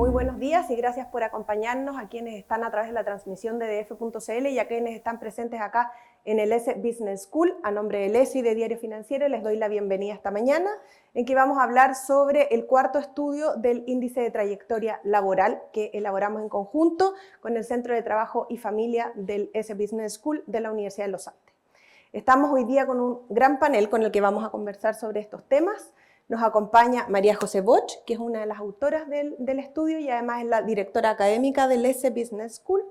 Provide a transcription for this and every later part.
muy buenos días y gracias por acompañarnos a quienes están a través de la transmisión de df.cl y a quienes están presentes acá en el ESE Business School. A nombre del ESE y de Diario Financiero les doy la bienvenida esta mañana, en que vamos a hablar sobre el cuarto estudio del índice de trayectoria laboral que elaboramos en conjunto con el Centro de Trabajo y Familia del ESE Business School de la Universidad de Los Andes. Estamos hoy día con un gran panel con el que vamos a conversar sobre estos temas. Nos acompaña María José Boch, que es una de las autoras del estudio y además es la directora académica del ESE Business School.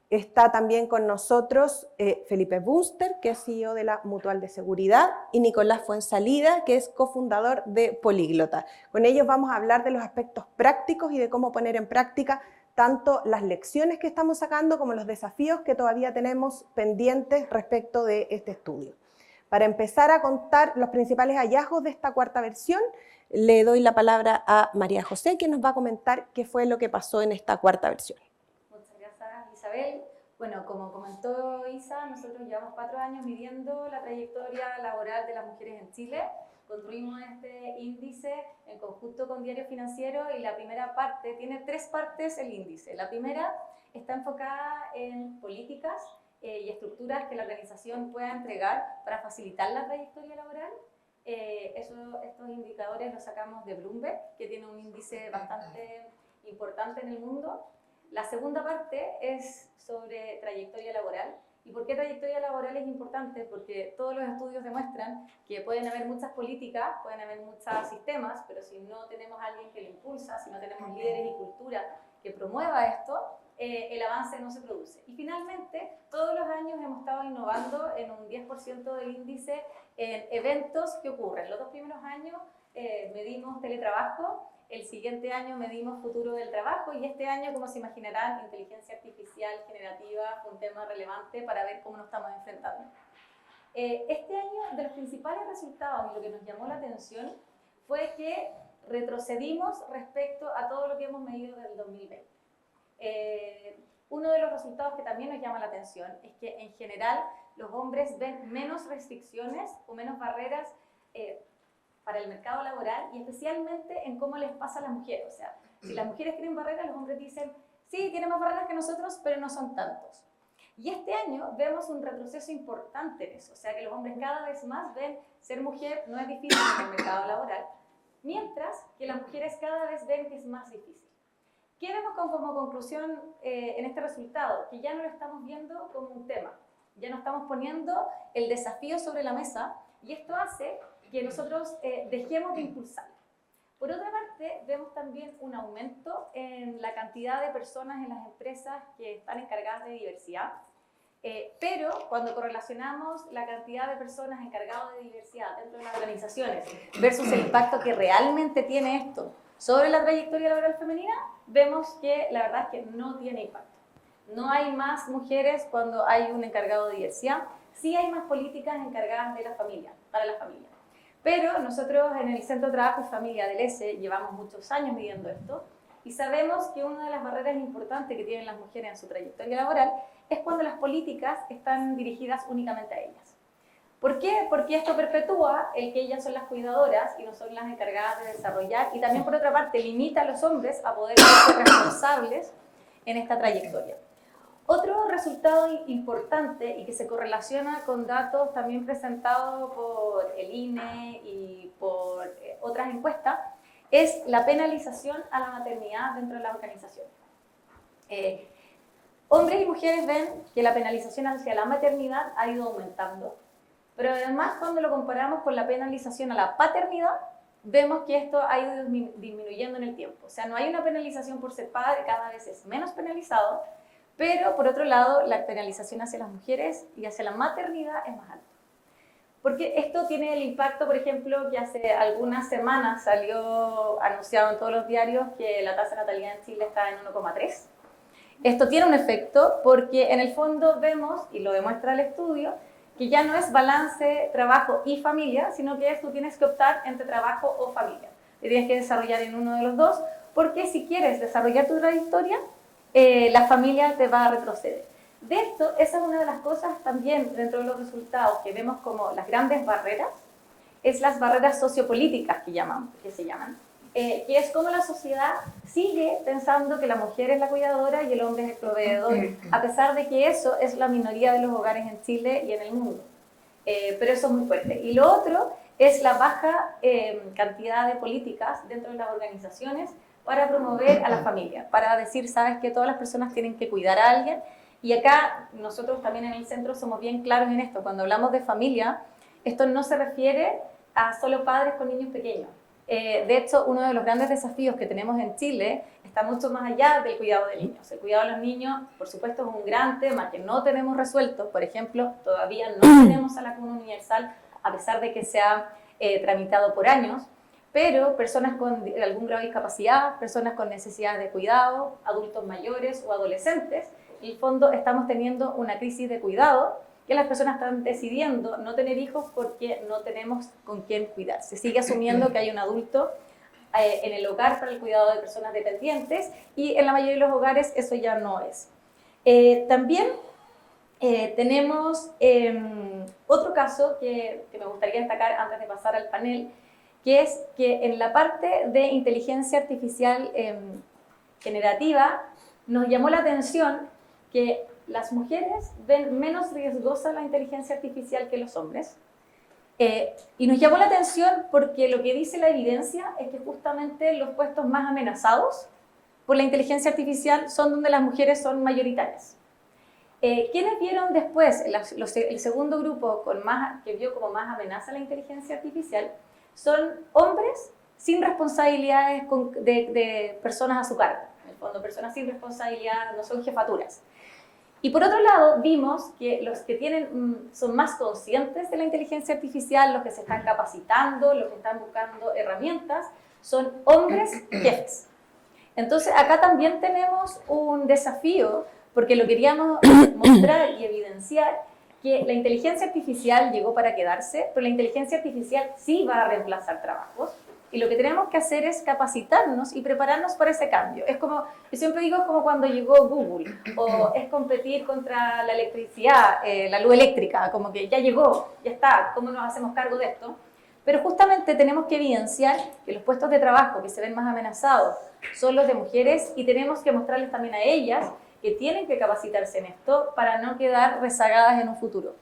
Está también con nosotros Felipe Bunster, que es CEO de la Mutual de Seguridad, y Nicolás Fuensalida, que es cofundador de Políglota. Con ellos vamos a hablar de los aspectos prácticos y de cómo poner en práctica tanto las lecciones que estamos sacando como los desafíos que todavía tenemos pendientes respecto de este estudio. Para empezar a contar los principales hallazgos de esta cuarta versión, le doy la palabra a María José, que nos va a comentar qué fue lo que pasó en esta cuarta versión. Muchas gracias, Isabel. Bueno, como comentó Isa, nosotros llevamos 4 años midiendo la trayectoria laboral de las mujeres en Chile. Construimos este índice en conjunto con Diario Financiero y la primera parte, tiene 3 partes el índice. La primera está enfocada en políticas y estructuras que la organización pueda entregar para facilitar la trayectoria laboral. Estos indicadores los sacamos de Bloomberg, que tiene un índice bastante importante en el mundo. La segunda parte es sobre trayectoria laboral. ¿Y por qué trayectoria laboral es importante? Porque todos los estudios demuestran que pueden haber muchas políticas, pueden haber muchos sistemas, pero si no tenemos a alguien que lo impulsa, si no tenemos líderes y cultura que promueva esto, el avance no se produce. Y finalmente, todos los años hemos estado innovando en un 10% del índice en eventos que ocurren. Los 2 primeros años medimos teletrabajo, el siguiente año medimos futuro del trabajo y este año, como se imaginarán, inteligencia artificial generativa fue un tema relevante para ver cómo nos estamos enfrentando. Este año, de los principales resultados y lo que nos llamó la atención fue que retrocedimos respecto a todo lo que hemos medido desde el 2020. Uno de los resultados que también nos llama la atención es que en general los hombres ven menos restricciones o menos barreras para el mercado laboral y especialmente en cómo les pasa a las mujeres. O sea, si las mujeres tienen barreras, los hombres dicen, sí, tienen más barreras que nosotros, pero no son tantos. Y este año vemos un retroceso importante en eso. O sea, que los hombres cada vez más ven ser mujer no es difícil en el mercado laboral, mientras que las mujeres cada vez ven que es más difícil. ¿Qué vemos como conclusión en este resultado? Que ya no lo estamos viendo como un tema, ya no estamos poniendo el desafío sobre la mesa y esto hace que nosotros dejemos de impulsar. Por otra parte, vemos también un aumento en la cantidad de personas en las empresas que están encargadas de diversidad, pero cuando correlacionamos la cantidad de personas encargadas de diversidad dentro de las organizaciones versus el impacto que realmente tiene esto sobre la trayectoria laboral femenina, vemos que la verdad es que no tiene impacto. No hay más mujeres cuando hay un encargado de diversidad, sí hay más políticas encargadas de la familia, para la familia. Pero nosotros en el Centro de Trabajo y Familia del ESE llevamos muchos años midiendo esto y sabemos que una de las barreras importantes que tienen las mujeres en su trayectoria laboral es cuando las políticas están dirigidas únicamente a ellas. ¿Por qué? Porque esto perpetúa el que ellas son las cuidadoras y no son las encargadas de desarrollar y también por otra parte limita a los hombres a poder ser responsables en esta trayectoria. Otro resultado importante y que se correlaciona con datos también presentados por el INE y por otras encuestas es la penalización a la maternidad dentro de las organizaciones. Hombres y mujeres ven que la penalización hacia la maternidad ha ido aumentando, pero además cuando lo comparamos con la penalización a la paternidad, vemos que esto ha ido disminuyendo en el tiempo. O sea, no hay una penalización por ser padre, cada vez es menos penalizado, pero por otro lado, la penalización hacia las mujeres y hacia la maternidad es más alta. Porque esto tiene el impacto, por ejemplo, que hace algunas semanas salió anunciado en todos los diarios que la tasa de natalidad en Chile está en 1,3. Esto tiene un efecto porque en el fondo vemos, y lo demuestra el estudio, que ya no es balance trabajo y familia, sino que tú tienes que optar entre trabajo o familia. Te tienes que desarrollar en uno de los dos, porque si quieres desarrollar tu trayectoria, la familia te va a retroceder. De esto, esa es una de las cosas también dentro de los resultados que vemos como las grandes barreras, es las barreras sociopolíticas que se llaman. que es como la sociedad sigue pensando que la mujer es la cuidadora y el hombre es el proveedor, a pesar de que eso es la minoría de los hogares en Chile y en el mundo. Pero eso es muy fuerte. Y lo otro es la baja cantidad de políticas dentro de las organizaciones para promover a la familia, para decir, sabes que todas las personas tienen que cuidar a alguien. Y acá nosotros también en el centro somos bien claros en esto. Cuando hablamos de familia, esto no se refiere a solo padres con niños pequeños. De hecho, uno de los grandes desafíos que tenemos en Chile está mucho más allá del cuidado de niños. El cuidado de los niños, por supuesto, es un gran tema que no tenemos resuelto. Por ejemplo, todavía no tenemos a la Cuna Universal, a pesar de que se ha tramitado por años, pero personas con algún grado de discapacidad, personas con necesidades de cuidado, adultos mayores o adolescentes, en el fondo estamos teniendo una crisis de cuidado, que las personas están decidiendo no tener hijos porque no tenemos con quién cuidar. Se sigue asumiendo que hay un adulto en el hogar para el cuidado de personas dependientes y en la mayoría de los hogares eso ya no es. También tenemos otro caso que me gustaría destacar antes de pasar al panel, que es que en la parte de inteligencia artificial generativa nos llamó la atención que las mujeres ven menos riesgosa la inteligencia artificial que los hombres. Y nos llamó la atención porque lo que dice la evidencia es que justamente los puestos más amenazados por la inteligencia artificial son donde las mujeres son mayoritarias. ¿Quiénes vieron después el segundo grupo que vio como más amenaza la inteligencia artificial? Son hombres sin responsabilidades de personas a su cargo. En el fondo, personas sin responsabilidad no son jefaturas. Y por otro lado, vimos que los que son más conscientes de la inteligencia artificial, los que se están capacitando, los que están buscando herramientas, son hombres jefes. Entonces, acá también tenemos un desafío, porque lo queríamos mostrar y evidenciar, que la inteligencia artificial llegó para quedarse, pero la inteligencia artificial sí va a reemplazar trabajos. Y lo que tenemos que hacer es capacitarnos y prepararnos para ese cambio. Es como, yo siempre digo, es como cuando llegó Google, o es competir contra la electricidad, la luz eléctrica, como que ya llegó, ya está, ¿cómo nos hacemos cargo de esto? Pero justamente tenemos que evidenciar que los puestos de trabajo que se ven más amenazados son los de mujeres y tenemos que mostrarles también a ellas que tienen que capacitarse en esto para no quedar rezagadas en un futuro.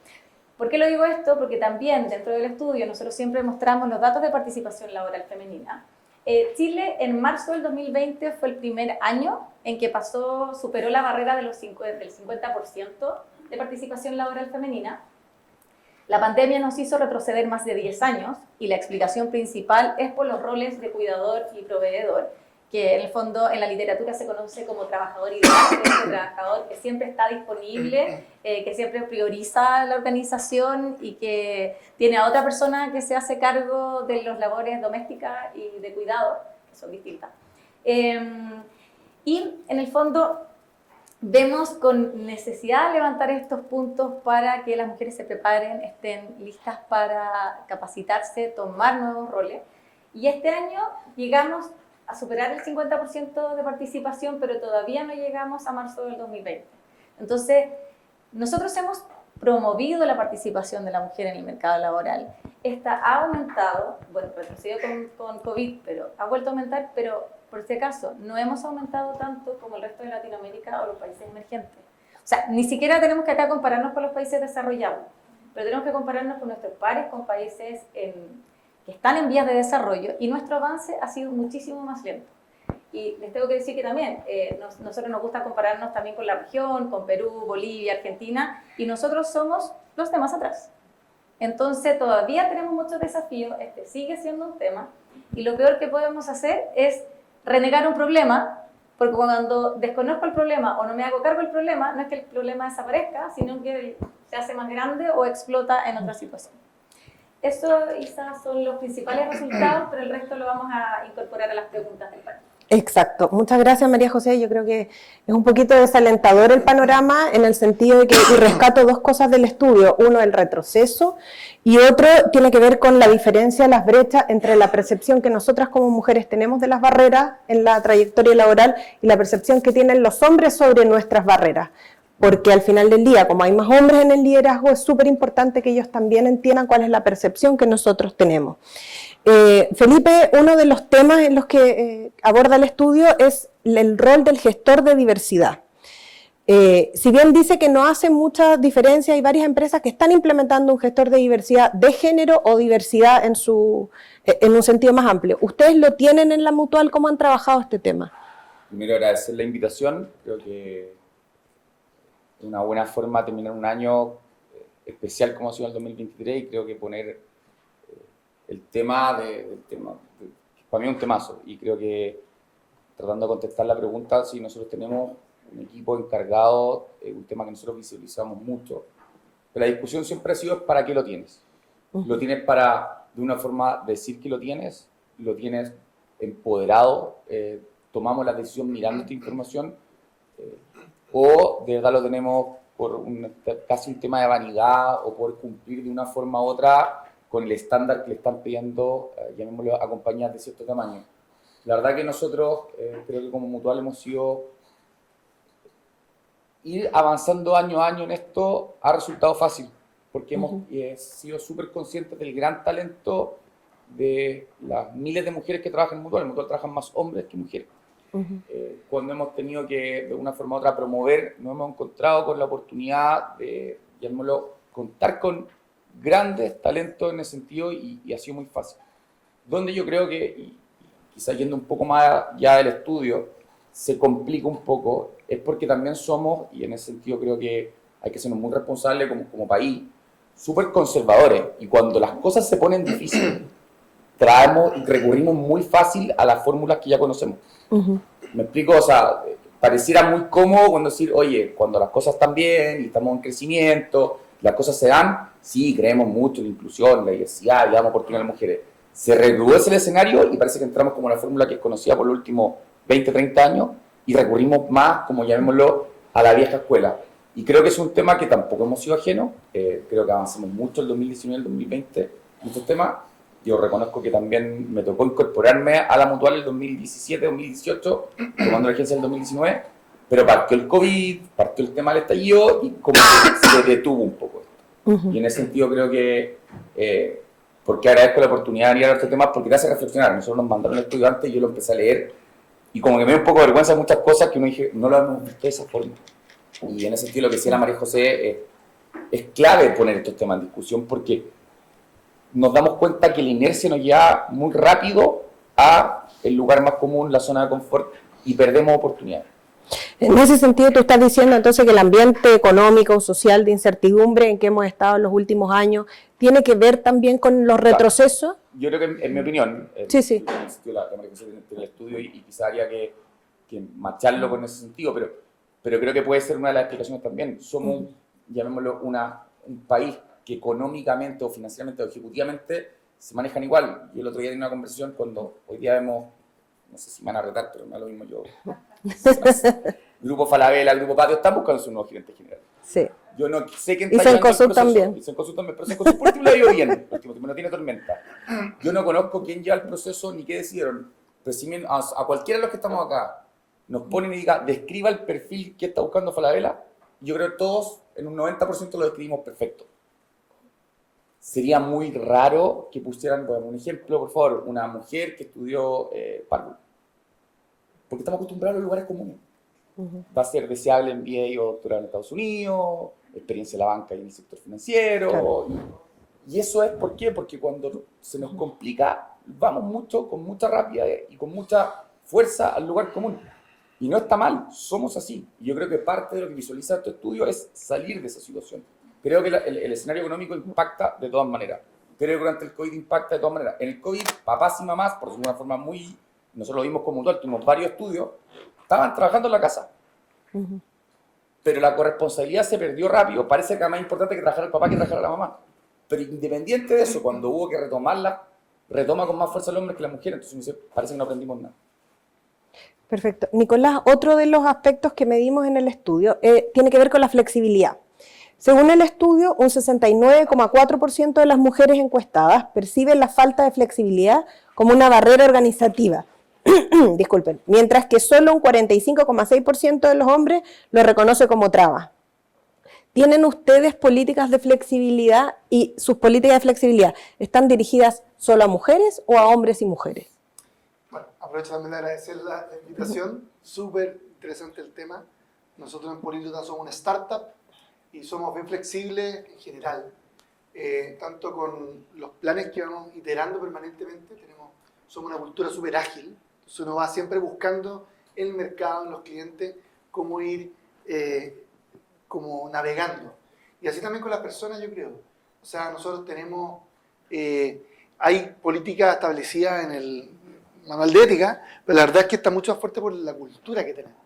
¿Por qué lo digo esto? Porque también dentro del estudio nosotros siempre mostramos los datos de participación laboral femenina. Chile en marzo del 2020 fue el primer año en que superó la barrera del 50% de participación laboral femenina. La pandemia nos hizo retroceder más de 10 años y la explicación principal es por los roles de cuidador y proveedor, que en el fondo en la literatura se conoce como trabajador ideal, que es el trabajador que siempre está disponible, que siempre prioriza la organización y que tiene a otra persona que se hace cargo de las labores domésticas y de cuidado, que son distintas. Y en el fondo vemos con necesidad de levantar estos puntos para que las mujeres se preparen, estén listas para capacitarse, tomar nuevos roles. Y este año llegamos a superar el 50% de participación, pero todavía no llegamos a marzo del 2020. Entonces, nosotros hemos promovido la participación de la mujer en el mercado laboral. Esta ha aumentado, bueno, retrocedió con COVID, pero ha vuelto a aumentar, pero por si acaso, no hemos aumentado tanto como el resto de Latinoamérica o los países emergentes. O sea, ni siquiera tenemos que acá compararnos con los países desarrollados, pero tenemos que compararnos con nuestros pares, con países que están en vías de desarrollo, y nuestro avance ha sido muchísimo más lento. Y les tengo que decir que también, nosotros nos gusta compararnos también con la región, con Perú, Bolivia, Argentina, y nosotros somos los de más atrás. Entonces todavía tenemos muchos desafíos, este sigue siendo un tema, y lo peor que podemos hacer es renegar un problema, porque cuando desconozco el problema o no me hago cargo del problema, no es que el problema desaparezca, sino que se hace más grande o explota en otra situación. Eso, Isa, son los principales resultados, pero el resto lo vamos a incorporar a las preguntas del panel. Exacto. Muchas gracias, María José. Yo creo que es un poquito desalentador el panorama en el sentido de que y rescato dos cosas del estudio. Uno, el retroceso, y otro tiene que ver con la diferencia, las brechas entre la percepción que nosotras como mujeres tenemos de las barreras en la trayectoria laboral y la percepción que tienen los hombres sobre nuestras barreras. Porque al final del día, como hay más hombres en el liderazgo, es súper importante que ellos también entiendan cuál es la percepción que nosotros tenemos. Felipe, uno de los temas en los que aborda el estudio es el rol del gestor de diversidad. Si bien dice que no hace mucha diferencia, hay varias empresas que están implementando un gestor de diversidad de género o diversidad en un sentido más amplio. ¿Ustedes lo tienen en la Mutual? ¿Cómo han trabajado este tema? Primero, agradecer la invitación. Creo que es una buena forma de terminar un año especial como ha sido el 2023 y creo que poner el tema para mí es un temazo y creo que tratando de contestar la pregunta, si nosotros tenemos un equipo encargado, un tema que nosotros visualizamos mucho, pero la discusión siempre ha sido ¿para qué lo tienes? Lo tienes para, de una forma, decir que lo tienes empoderado, tomamos la decisión mirando esta información, o de verdad lo tenemos por casi un tema de vanidad o por cumplir de una forma u otra con el estándar que le están pidiendo, llamémoslo, a compañías de cierto tamaño. La verdad que nosotros, creo que como Mutual hemos sido ir avanzando año a año en esto ha resultado fácil, porque hemos sido súper conscientes del gran talento de las miles de mujeres que trabajan en Mutual. En Mutual trabajan más hombres que mujeres. Cuando hemos tenido que, de una forma u otra, promover, nos hemos encontrado con la oportunidad de, llamémoslo, contar con grandes talentos en ese sentido y ha sido muy fácil. Donde yo creo que, y quizás yendo un poco más allá del estudio, se complica un poco, es porque también somos, y en ese sentido creo que hay que ser muy responsables como país, súper conservadores, y cuando las cosas se ponen difíciles, traemos y recurrimos muy fácil a las fórmulas que ya conocemos. ¿Me explico? O sea, pareciera muy cómodo cuando decir, oye, cuando las cosas están bien y estamos en crecimiento, las cosas se dan, sí, creemos mucho en la inclusión, la diversidad, le damos oportunidad a las mujeres. Se reduce el escenario y parece que entramos como una fórmula que es conocida por los últimos 20, 30 años y recurrimos más, como llamémoslo, a la vieja escuela. Y creo que es un tema que tampoco hemos sido ajenos. Creo que avanzamos mucho el 2019 y el 2020 en estos temas. Yo reconozco que también me tocó incorporarme a la Mutual el 2017, 2018, tomando la agencia el 2019, pero partió el COVID, partió el tema del estallido y como que se detuvo un poco esto. Y en ese sentido creo que, porque agradezco la oportunidad de ir a estos temas, porque te hace reflexionar. Nosotros nos mandaron el estudio antes y yo lo empecé a leer y como que me dio un poco de vergüenza muchas cosas que uno dije, no lo hemos visto de esa forma. Y en ese sentido lo que decía la María José, es clave poner estos temas en discusión porque nos damos cuenta que la inercia nos lleva muy rápido a el lugar más común, la zona de confort, y perdemos oportunidades. En ese sentido, tú estás diciendo entonces que el ambiente económico, social, de incertidumbre en que hemos estado en los últimos años, ¿tiene que ver también con los retrocesos? Yo creo que, en mi opinión, sí. La María José tiene el estudio y quizá habría que macharlo con ese sentido, pero creo que puede ser una de las explicaciones también. Somos, llamémoslo, un país que económicamente o financieramente o ejecutivamente se manejan igual. Yo el otro día tenía una conversación cuando hoy día vemos, no sé si me van a retar, pero me da lo mismo yo. Grupo Falabella, Grupo Patio, están buscando su nuevo gerente general. Sí. Yo no sé quién está llevando el proceso. También. Y Cencosud también, pero Cencosud por último lo ha ido bien, no tiene tormenta. Yo no conozco quién lleva el proceso ni qué decidieron. Pero si a cualquiera de los que estamos acá nos ponen y diga, describa el perfil que está buscando Falabella, yo creo que todos en un 90% lo describimos perfecto. Sería muy raro que pusieran, por un ejemplo, por favor, una mujer que estudió párvulo. Porque estamos acostumbrados a los lugares comunes. Va a ser deseable en MBA o doctorado en Estados Unidos, experiencia en la banca y en el sector financiero. Claro. Y eso es ¿por qué? Porque cuando se nos complica, vamos con mucha rapidez y con mucha fuerza al lugar común. Y no está mal, somos así. Y yo creo que parte de lo que visualiza este estudio es salir de esa situación. Creo que el escenario económico impacta de todas maneras. Creo que durante el COVID impacta de todas maneras. En el COVID, papás y mamás, por una forma muy... Nosotros lo vimos como Mutual, tuvimos varios estudios, estaban trabajando en la casa. Pero la corresponsabilidad se perdió rápido. Parece que era más importante que trabajara el papá que trabajara la mamá. Pero independiente de eso, cuando hubo que retomarla, retoma con más fuerza el hombre que la mujer. Entonces parece que no aprendimos nada. Perfecto. Nicolás, otro de los aspectos que medimos en el estudio tiene que ver con la flexibilidad. Según el estudio, un 69,4% de las mujeres encuestadas perciben la falta de flexibilidad como una barrera organizativa. Disculpen, mientras que solo un 45,6% de los hombres lo reconoce como traba. ¿Tienen ustedes políticas de flexibilidad y sus políticas de flexibilidad están dirigidas solo a mujeres o a hombres y mujeres? Bueno, aprovecho también de agradecer la invitación, súper interesante el tema. Nosotros en Políglota somos una startup y somos bien flexibles en general, tanto con los planes que vamos iterando permanentemente, somos una cultura súper ágil, entonces uno va siempre buscando en el mercado, en los clientes, cómo ir como navegando. Y así también con las personas, yo creo. O sea, nosotros tenemos, hay políticas establecidas en el manual de ética, pero la verdad es que está mucho más fuerte por la cultura que tenemos.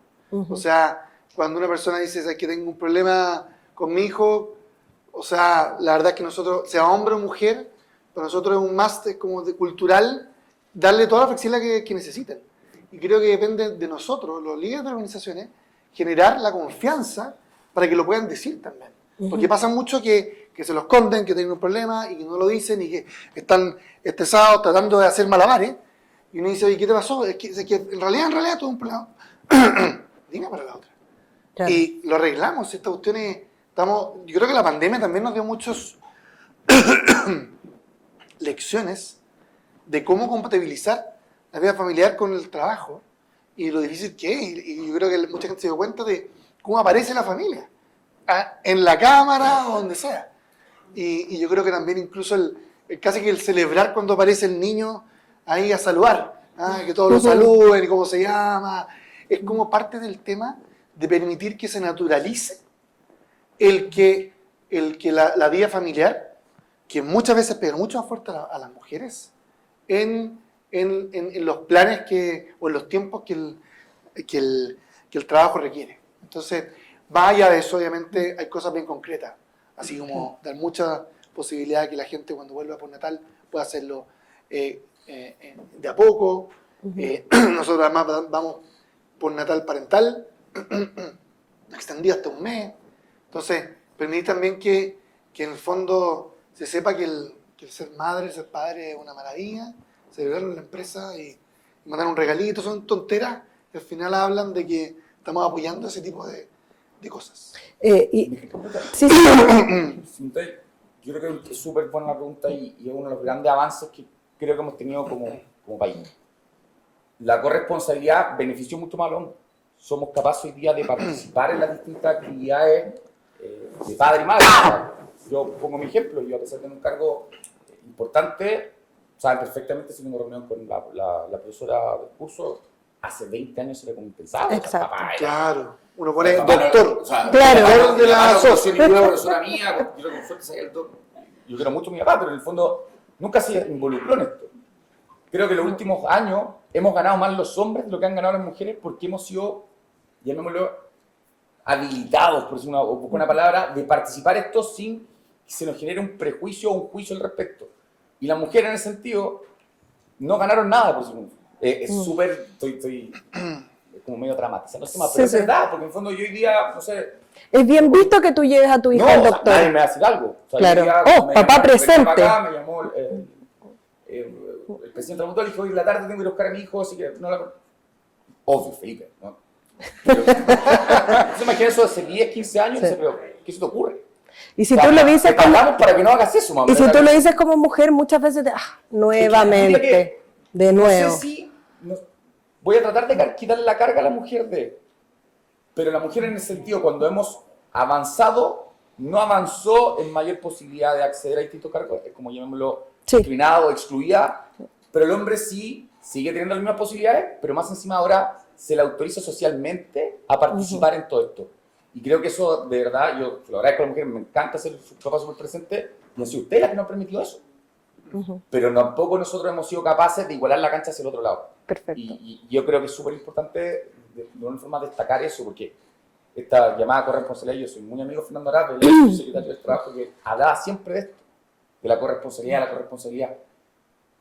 O sea, cuando una persona dice, ¿sabes que tengo un problema con mi hijo? O sea, la verdad es que nosotros, sea hombre o mujer, para nosotros es un máster como de cultural, darle toda la flexibilidad que necesitan. Y creo que depende de nosotros, los líderes de organizaciones, generar la confianza para que lo puedan decir también. Porque pasa mucho que se lo esconden, que tienen un problema y que no lo dicen y que están estresados tratando de hacer malabares. Y uno dice, oye, ¿qué te pasó? Es que en realidad todo es un problema. Dime para la otra. Claro. Y lo arreglamos. Esta cuestión es, yo creo que la pandemia también nos dio muchas lecciones de cómo compatibilizar la vida familiar con el trabajo y lo difícil que es. Y yo creo que mucha gente se dio cuenta de cómo aparece la familia, en la cámara o donde sea. Y yo creo que también incluso casi que el celebrar cuando aparece el niño ahí a saludar, que todos lo saluden y cómo se llama, es como parte del tema de permitir que se naturalice el que la vida familiar, que muchas veces pega mucho más fuerte a las mujeres, en los planes o en los tiempos que el trabajo requiere. Entonces, más allá de eso, obviamente, hay cosas bien concretas, así como dar mucha posibilidad de que la gente cuando vuelva por Natal pueda hacerlo de a poco. Nosotros además vamos por Natal parental, extendido hasta un mes. Entonces, permitir también que en el fondo se sepa que el ser madre, ser padre es una maravilla, celebrarlo en la empresa y mandar un regalito, son tonteras que al final hablan de que estamos apoyando ese tipo de cosas. Sí. Yo creo que es súper buena la pregunta y es uno de los grandes avances que creo que hemos tenido como país. La corresponsabilidad benefició mucho más a los hombres. Somos capaces hoy día de participar en las distintas actividades de padre y madre. Yo pongo mi ejemplo, yo a pesar de tener un cargo importante, saben perfectamente si tengo reunión con la profesora del curso, hace 20 años era como impensable. Exacto. Papá, claro, uno pone doctor. O sea, claro. De la asociación y una profesora mía, yo con suerte sabía el doctor. Yo quiero mucho a mi papá, pero en el fondo nunca se involucró en esto. Creo que en los últimos años hemos ganado más los hombres de lo que han ganado las mujeres porque hemos sido, llamémoslo, habilitados, por decir una palabra, de participar esto sin que se nos genere un prejuicio o un juicio al respecto. Y las mujeres en ese sentido no ganaron nada, por decirlo. Es súper, estoy como medio dramatizando el tema, pero es verdad, porque en el fondo yo hoy día, no sé... Es bien visto que tú lleves a tu hija al doctor. Nadie me va a decir algo. O sea, claro. Papá presente. Me llamó el presidente del mutual y dijo, hoy en la tarde tengo que ir a buscar a mi hijo, así que no la... Obvio, Felipe, ¿no? Entonces imagínate eso hace 10, 15 años, sí. Pero ¿qué se te ocurre? Y si tú le dices como... para que no hagas eso, mamá. Y si tú le dices como mujer, muchas veces nuevamente, de nuevo. No sé si... voy a tratar de quitarle la carga a la mujer pero la mujer en el sentido, cuando hemos avanzado, no avanzó en mayor posibilidad de acceder a distintos cargos, como llamémoslo, discriminado, excluida, pero el hombre sí sigue teniendo las mismas posibilidades, pero más encima ahora se le autoriza socialmente a participar en todo esto. Y creo que eso, de verdad, yo lo agradezco a la mujer, me encanta ser su papá súper presente, y han sido ustedes las que nos han permitido eso. Pero tampoco nosotros hemos sido capaces de igualar la cancha hacia el otro lado. Perfecto. Y yo creo que es súper importante de una forma destacar eso, porque esta llamada corresponsabilidad, yo soy muy amigo de Fernando Arap, el secretario del Trabajo, que hablaba siempre de esto, de la corresponsabilidad,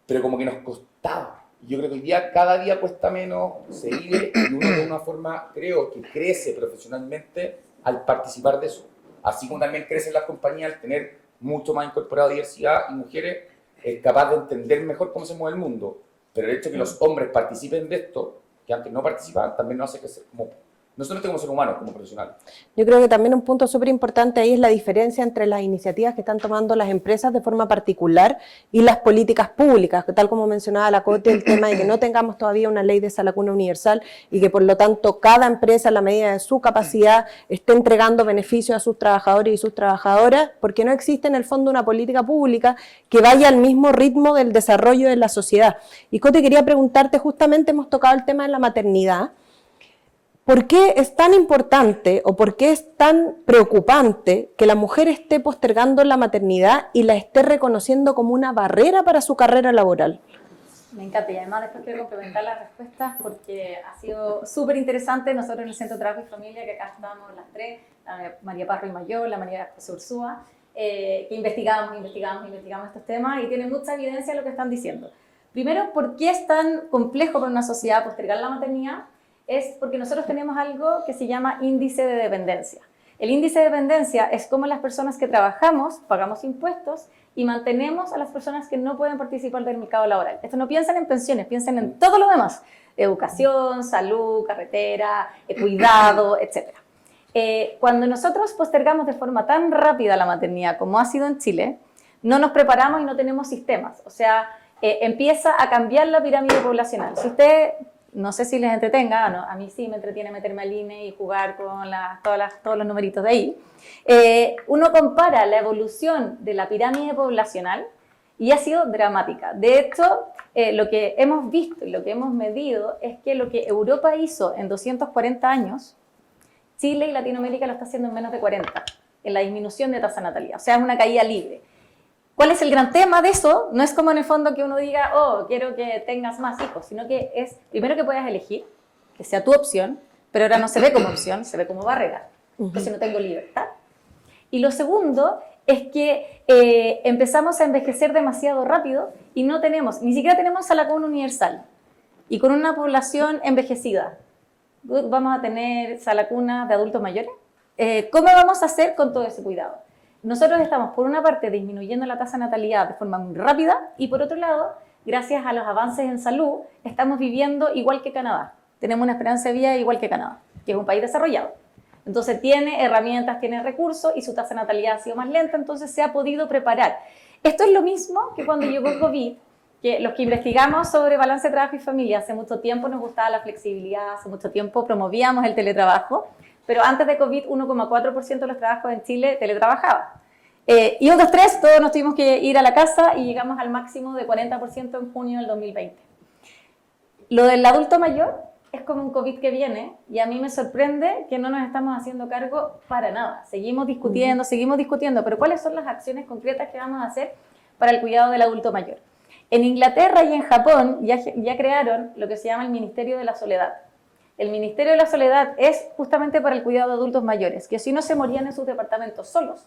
pero como que nos costaba. Yo creo que hoy día, cada día cuesta menos, se vive y uno de una forma, creo, que crece profesionalmente al participar de eso. Así como también crecen las compañías al tener mucho más incorporado diversidad y mujeres es capaz de entender mejor cómo se mueve el mundo. Pero el hecho de que los hombres participen de esto, que antes no participaban, también nos hace crecer como nosotros tenemos que ser humanos como profesionales. Yo creo que también un punto súper importante ahí es la diferencia entre las iniciativas que están tomando las empresas de forma particular y las políticas públicas, tal como mencionaba la Cote, el tema de que no tengamos todavía una ley de esa lacuna universal y que por lo tanto cada empresa, a la medida de su capacidad, esté entregando beneficios a sus trabajadores y sus trabajadoras, porque no existe en el fondo una política pública que vaya al mismo ritmo del desarrollo de la sociedad. Y Cote, quería preguntarte, justamente hemos tocado el tema de la maternidad. ¿Por qué es tan importante o por qué es tan preocupante que la mujer esté postergando la maternidad y la esté reconociendo como una barrera para su carrera laboral? Me encanta, y además después quiero complementar las respuestas porque ha sido súper interesante. Nosotros en el Centro de Trabajo y Familia, que acá estamos las tres, la María Parro y Mayor, la María José Ursúa, que investigamos estos temas y tiene mucha evidencia lo que están diciendo. Primero, ¿por qué es tan complejo para una sociedad postergar la maternidad? Es porque nosotros tenemos algo que se llama índice de dependencia. El índice de dependencia es como las personas que trabajamos, pagamos impuestos y mantenemos a las personas que no pueden participar del mercado laboral. Esto no piensan en pensiones, piensan en todo lo demás. Educación, salud, carretera, cuidado, etc. Cuando nosotros postergamos de forma tan rápida la maternidad como ha sido en Chile, no nos preparamos y no tenemos sistemas. O sea, empieza a cambiar la pirámide poblacional. Si usted... No sé si les entretenga, no, a mí sí me entretiene meterme al INE y jugar con todos los numeritos de ahí. Uno compara la evolución de la pirámide poblacional y ha sido dramática. De hecho, lo que hemos visto y lo que hemos medido es que lo que Europa hizo en 240 años, Chile y Latinoamérica lo está haciendo en menos de 40, en la disminución de tasa de natalidad. O sea, es una caída libre. ¿Cuál es el gran tema de eso? No es como en el fondo que uno diga, oh, quiero que tengas más hijos, sino que es, primero, que puedas elegir, que sea tu opción, pero ahora no se ve como opción, se ve como barrera, entonces no tengo libertad. Y lo segundo es que empezamos a envejecer demasiado rápido y no tenemos, ni siquiera tenemos salacuna universal. Y con una población envejecida, ¿vamos a tener salacunas de adultos mayores? ¿Cómo vamos a hacer con todo ese cuidado? Nosotros estamos, por una parte, disminuyendo la tasa de natalidad de forma muy rápida y, por otro lado, gracias a los avances en salud, estamos viviendo igual que Canadá. Tenemos una esperanza de vida igual que Canadá, que es un país desarrollado. Entonces, tiene herramientas, tiene recursos y su tasa de natalidad ha sido más lenta, entonces se ha podido preparar. Esto es lo mismo que cuando llegó el COVID, que los que investigamos sobre balance de trabajo y familia, hace mucho tiempo nos gustaba la flexibilidad, hace mucho tiempo promovíamos el teletrabajo, pero antes de COVID, 1,4% de los trabajos en Chile teletrabajaba. Y 1, 2, 3, todos nos tuvimos que ir a la casa y llegamos al máximo de 40% en junio del 2020. Lo del adulto mayor es como un COVID que viene y a mí me sorprende que no nos estamos haciendo cargo para nada. Seguimos discutiendo, pero ¿cuáles son las acciones concretas que vamos a hacer para el cuidado del adulto mayor? En Inglaterra y en Japón ya crearon lo que se llama el Ministerio de la Soledad. El Ministerio de la Soledad es justamente para el cuidado de adultos mayores, que si no se morían en sus departamentos solos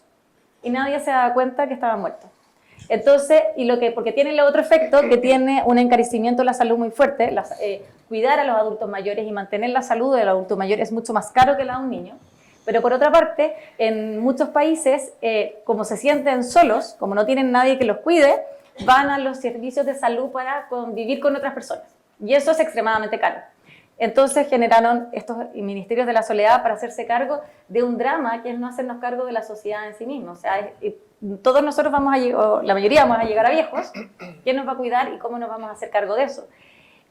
y nadie se daba cuenta que estaban muertos. Entonces, porque tiene el otro efecto, que tiene un encarecimiento de la salud muy fuerte, cuidar a los adultos mayores y mantener la salud del adulto mayor es mucho más caro que la de un niño. Pero por otra parte, en muchos países, como se sienten solos, como no tienen nadie que los cuide, van a los servicios de salud para convivir con otras personas. Y eso es extremadamente caro. Entonces generaron estos ministerios de la soledad para hacerse cargo de un drama que es no hacernos cargo de la sociedad en sí misma. O sea, todos nosotros o la mayoría vamos a llegar a viejos. ¿Quién nos va a cuidar y cómo nos vamos a hacer cargo de eso?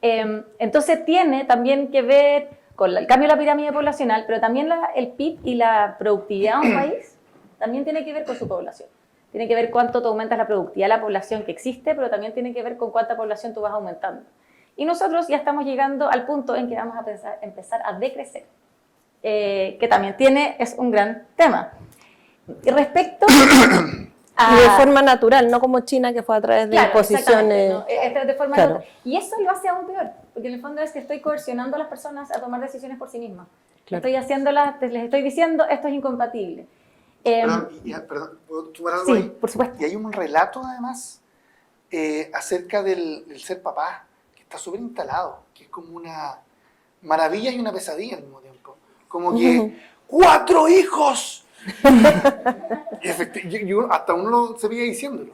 Entonces tiene también que ver con el cambio de la pirámide poblacional, pero también el PIB y la productividad de un país también tiene que ver con su población. Tiene que ver cuánto tú aumentas la productividad de la población que existe, pero también tiene que ver con cuánta población tú vas aumentando. Y nosotros ya estamos llegando al punto en que vamos a empezar a decrecer, que también es un gran tema. Y respecto a... Y de forma natural, no como China, que fue a través de imposiciones. No, de forma natural. Y eso lo hace aún peor, porque en el fondo es que estoy coercionando a las personas a tomar decisiones por sí mismas. Claro. Les estoy diciendo, esto es incompatible. Perdón, ¿puedo tomar algo ahí? Sí, por supuesto. Y hay un relato, además, acerca del ser papá, está súper instalado, que es como una maravilla y una pesadilla al mismo tiempo. Como que, ¡4 hijos! Hasta uno se veía diciéndolo.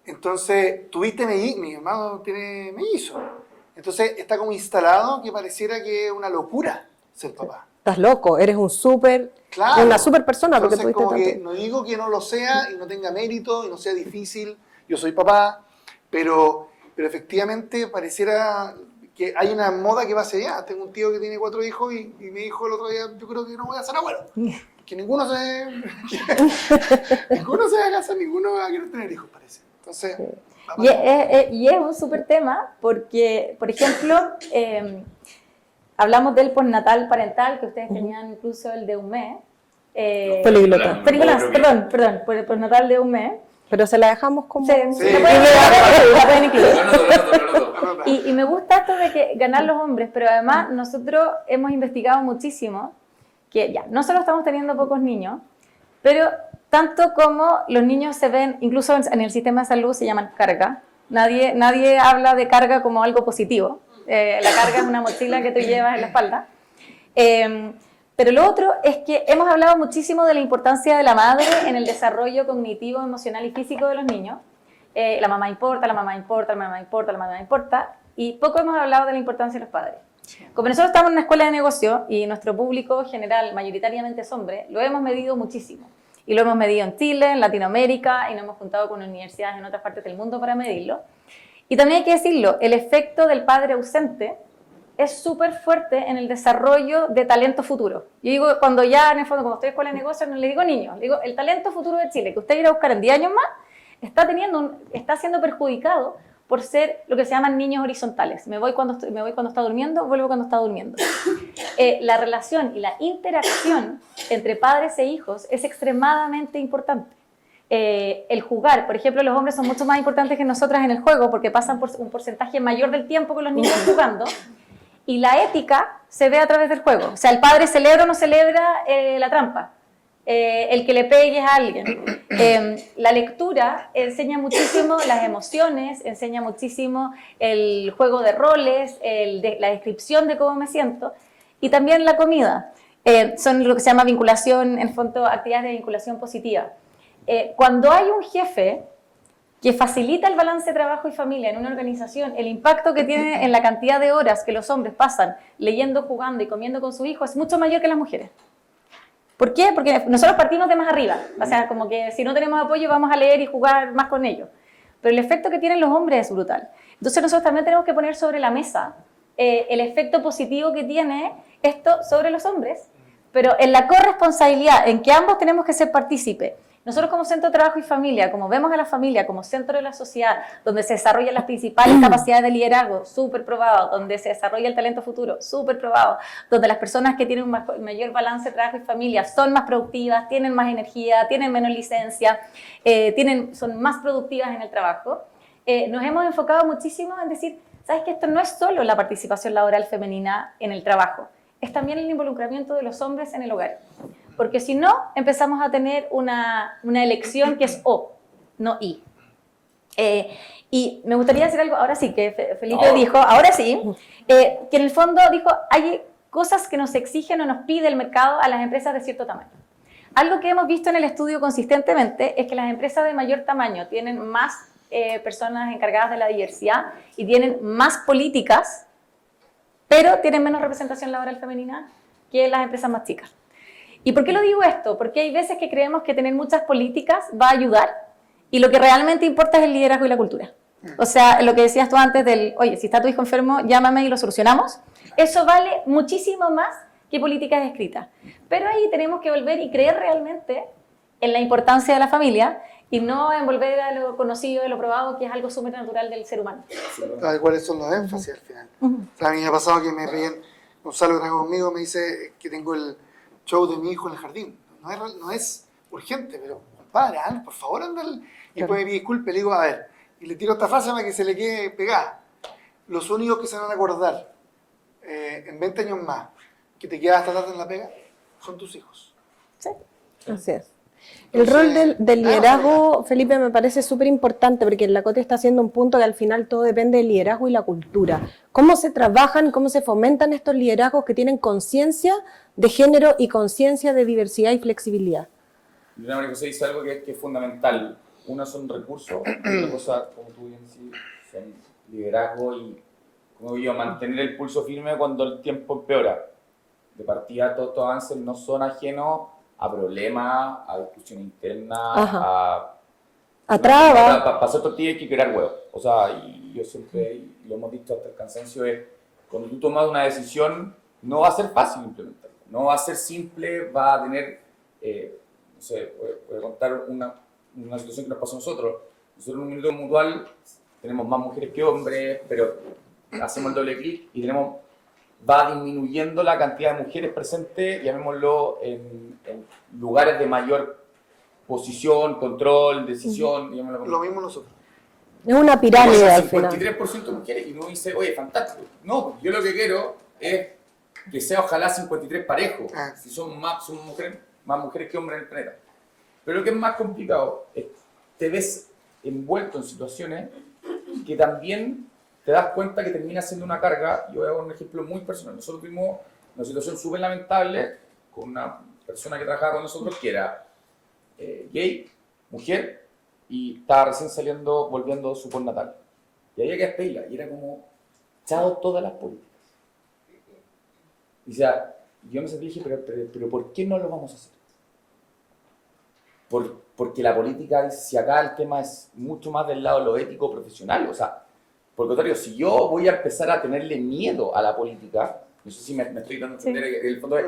Entonces, tuviste mi hermano tiene mellizo. Entonces, está como instalado que pareciera que es una locura ser papá. estás loco, eres un súper, Claro. una súper persona porque Entonces, tuviste como que tanto. no digo que no lo sea y no tenga mérito y no sea difícil, yo soy papá, pero efectivamente pareciera que hay una moda que va hacia allá. Tengo un tío que tiene 4 hijos y me dijo el otro día, yo creo que no voy a ser abuelo. Que ninguno ninguno se va a casar, ninguno va a querer tener hijos, parece. Entonces, Y es un súper tema porque, por ejemplo, hablamos del postnatal parental, que ustedes tenían incluso el de un mes. Políglota. Perdón, por el postnatal de un mes. Pero se la dejamos como... Sí, Sí. la pueden incluir. Lo noto. Y me gusta esto de que ganar los hombres, pero además nosotros hemos investigado muchísimo que ya, no solo estamos teniendo pocos niños, pero tanto como los niños se ven, incluso en el sistema de salud se llaman carga. Nadie habla de carga como algo positivo. La carga es una mochila que tú llevas en la espalda. Pero lo otro es que hemos hablado muchísimo de la importancia de la madre en el desarrollo cognitivo, emocional y físico de los niños. La mamá importa, la mamá importa, la mamá importa, la mamá importa. Y poco hemos hablado de la importancia de los padres. Como nosotros estamos en una escuela de negocio y nuestro público general mayoritariamente es hombre, lo hemos medido muchísimo. Y lo hemos medido en Chile, en Latinoamérica, y nos hemos juntado con universidades en otras partes del mundo para medirlo. Y también hay que decirlo, el efecto del padre ausente es súper fuerte en el desarrollo de talento futuro. Yo digo, cuando ya en el fondo, cuando estoy en escuela de negocios, no le digo niños, le digo el talento futuro de Chile, que usted irá a buscar en 10 años más, está siendo perjudicado por ser lo que se llaman niños horizontales. Me voy cuando está durmiendo, vuelvo cuando está durmiendo. La relación y la interacción entre padres e hijos es extremadamente importante. El jugar, por ejemplo, los hombres son mucho más importantes que nosotras en el juego porque pasan por un porcentaje mayor del tiempo con los niños jugando. Y la ética se ve a través del juego. O sea, el padre celebra o no celebra la trampa. El que le pegues a alguien. La lectura enseña muchísimo las emociones, enseña muchísimo el juego de roles, la descripción de cómo me siento. Y también la comida. Son lo que se llama vinculación, en fondo, actividades de vinculación positiva. Cuando hay un jefe que facilita el balance de trabajo y familia en una organización, el impacto que tiene en la cantidad de horas que los hombres pasan leyendo, jugando y comiendo con su hijo es mucho mayor que las mujeres. ¿Por qué? Porque nosotros partimos de más arriba. O sea, como que si no tenemos apoyo vamos a leer y jugar más con ellos. Pero el efecto que tienen los hombres es brutal. Entonces nosotros también tenemos que poner sobre la mesa el efecto positivo que tiene esto sobre los hombres, pero en la corresponsabilidad, en que ambos tenemos que ser partícipes. Nosotros como Centro de Trabajo y Familia, como vemos a la familia como centro de la sociedad, donde se desarrollan las principales capacidades de liderazgo, súper probado, donde se desarrolla el talento futuro, súper probado, donde las personas que tienen un mayor balance de trabajo y familia son más productivas, tienen más energía, tienen menos licencia, son más productivas en el trabajo, nos hemos enfocado muchísimo en decir, ¿sabes que esto no es solo la participación laboral femenina en el trabajo? Es también el involucramiento de los hombres en el hogar. Porque si no, empezamos a tener una elección que es O, no I. Y me gustaría decir algo, ahora sí, que Felipe dijo, ahora sí, que en el fondo dijo, hay cosas que nos exigen o nos pide el mercado a las empresas de cierto tamaño. Algo que hemos visto en el estudio consistentemente es que las empresas de mayor tamaño tienen más personas encargadas de la diversidad y tienen más políticas, pero tienen menos representación laboral femenina que las empresas más chicas. ¿Y por qué lo digo esto? Porque hay veces que creemos que tener muchas políticas va a ayudar y lo que realmente importa es el liderazgo y la cultura. O sea, lo que decías tú antes del, oye, si está tu hijo enfermo, llámame y lo solucionamos. Eso vale muchísimo más que políticas escritas. Pero ahí tenemos que volver y creer realmente en la importancia de la familia y no en volver a lo conocido, a lo probado, que es algo súper natural del ser humano. ¿Cuáles son los énfasis al final? O sea, a mí me ha pasado que me pedían, Gonzalo que trajo conmigo me dice que tengo el show de mi hijo en el jardín. No es urgente, pero compadre, por favor anda. Y después me pide disculpas, le digo, a ver, y le tiro esta frase para que se le quede pegada. Los únicos que se van a acordar en 20 años más que te quedas hasta tarde en la pega son tus hijos. Sí, así es. El rol del liderazgo, Felipe, me parece súper importante porque la Cote está haciendo un punto que al final todo depende del liderazgo y la cultura. ¿Cómo se trabajan, cómo se fomentan estos liderazgos que tienen conciencia de género y conciencia de diversidad y flexibilidad? María José dice algo que es fundamental. Una son recursos, otra cosa, como tú bien decís, son liderazgo y, como digo, mantener el pulso firme cuando el tiempo empeora. de partida todos estos avances no son ajenos a problemas, a discusión interna, a trabas. Para hacer tortilla hay que crear huevos. O sea, y yo siempre, y lo hemos dicho hasta el cansancio, es cuando tú tomas una decisión, no va a ser fácil implementarla. No va a ser simple, va a tener, no sé, voy a contar una situación que nos pasó a nosotros. Nosotros en un minuto mutual tenemos más mujeres que hombres, pero hacemos el doble clic y va disminuyendo la cantidad de mujeres presentes, llamémoslo, en lugares de mayor posición, control, decisión, llamémoslo como... Lo mismo nosotros. Es una pirámide al final. 53% de mujeres y uno dice, oye, fantástico. No, yo lo que quiero es que sea ojalá 53 parejos, si son más mujeres que hombres en el planeta. Pero lo que es más complicado es que te ves envuelto en situaciones que también te das cuenta que termina siendo una carga. Yo voy a dar un ejemplo muy personal. Nosotros tuvimos una situación súper lamentable con una persona que trabajaba con nosotros que era gay, mujer, y estaba recién volviendo su postnatal. Y había que despedirla, y era como, chao todas las políticas. Y o sea, yo me sentí y dije, pero ¿por qué no lo vamos a hacer? Porque la política, si acá el tema es mucho más del lado de lo ético profesional, o sea, por el contrario, si yo voy a empezar a tenerle miedo a la política, no sé si me estoy dando a entender, en el fondo es,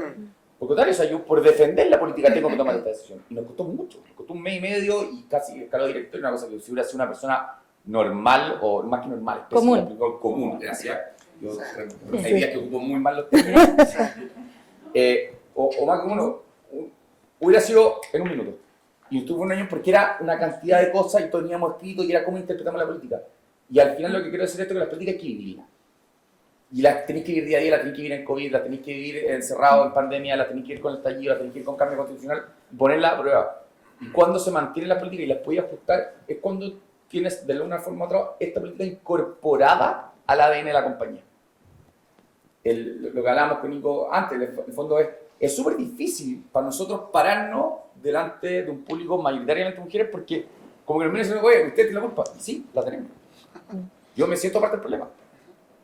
por el contrario, o sea, yo por defender la política tengo que tomar esta decisión. Y nos costó mucho, nos costó 1 mes y medio y casi escaló director, una cosa que si hubiera sido una persona normal, o más que normal, común, gracias. Yo hay días que ocupo muy mal los términos. O más que uno, hubiera sido en 1 minuto. Y estuvo 1 año porque era una cantidad de cosas y teníamos escrito y era cómo interpretamos la política. Y al final lo que quiero decir es que las políticas hay que vivirlas. Y las tenéis que vivir día a día, las tenéis que vivir en COVID, las tenéis que vivir encerrado en pandemia, las tenéis que ir con el estallido, las tenéis que ir con cambio constitucional, ponerlas a prueba. Y cuando se mantiene la política y las podéis ajustar, es cuando tienes de una forma u otra esta política incorporada al ADN de la compañía. Lo que hablábamos con Nico antes, en el fondo es súper difícil para nosotros pararnos delante de un público mayoritariamente mujeres porque como que nos miran y dicen, oye, ¿usted tiene la culpa? Y sí, la tenemos. Yo me siento parte del problema.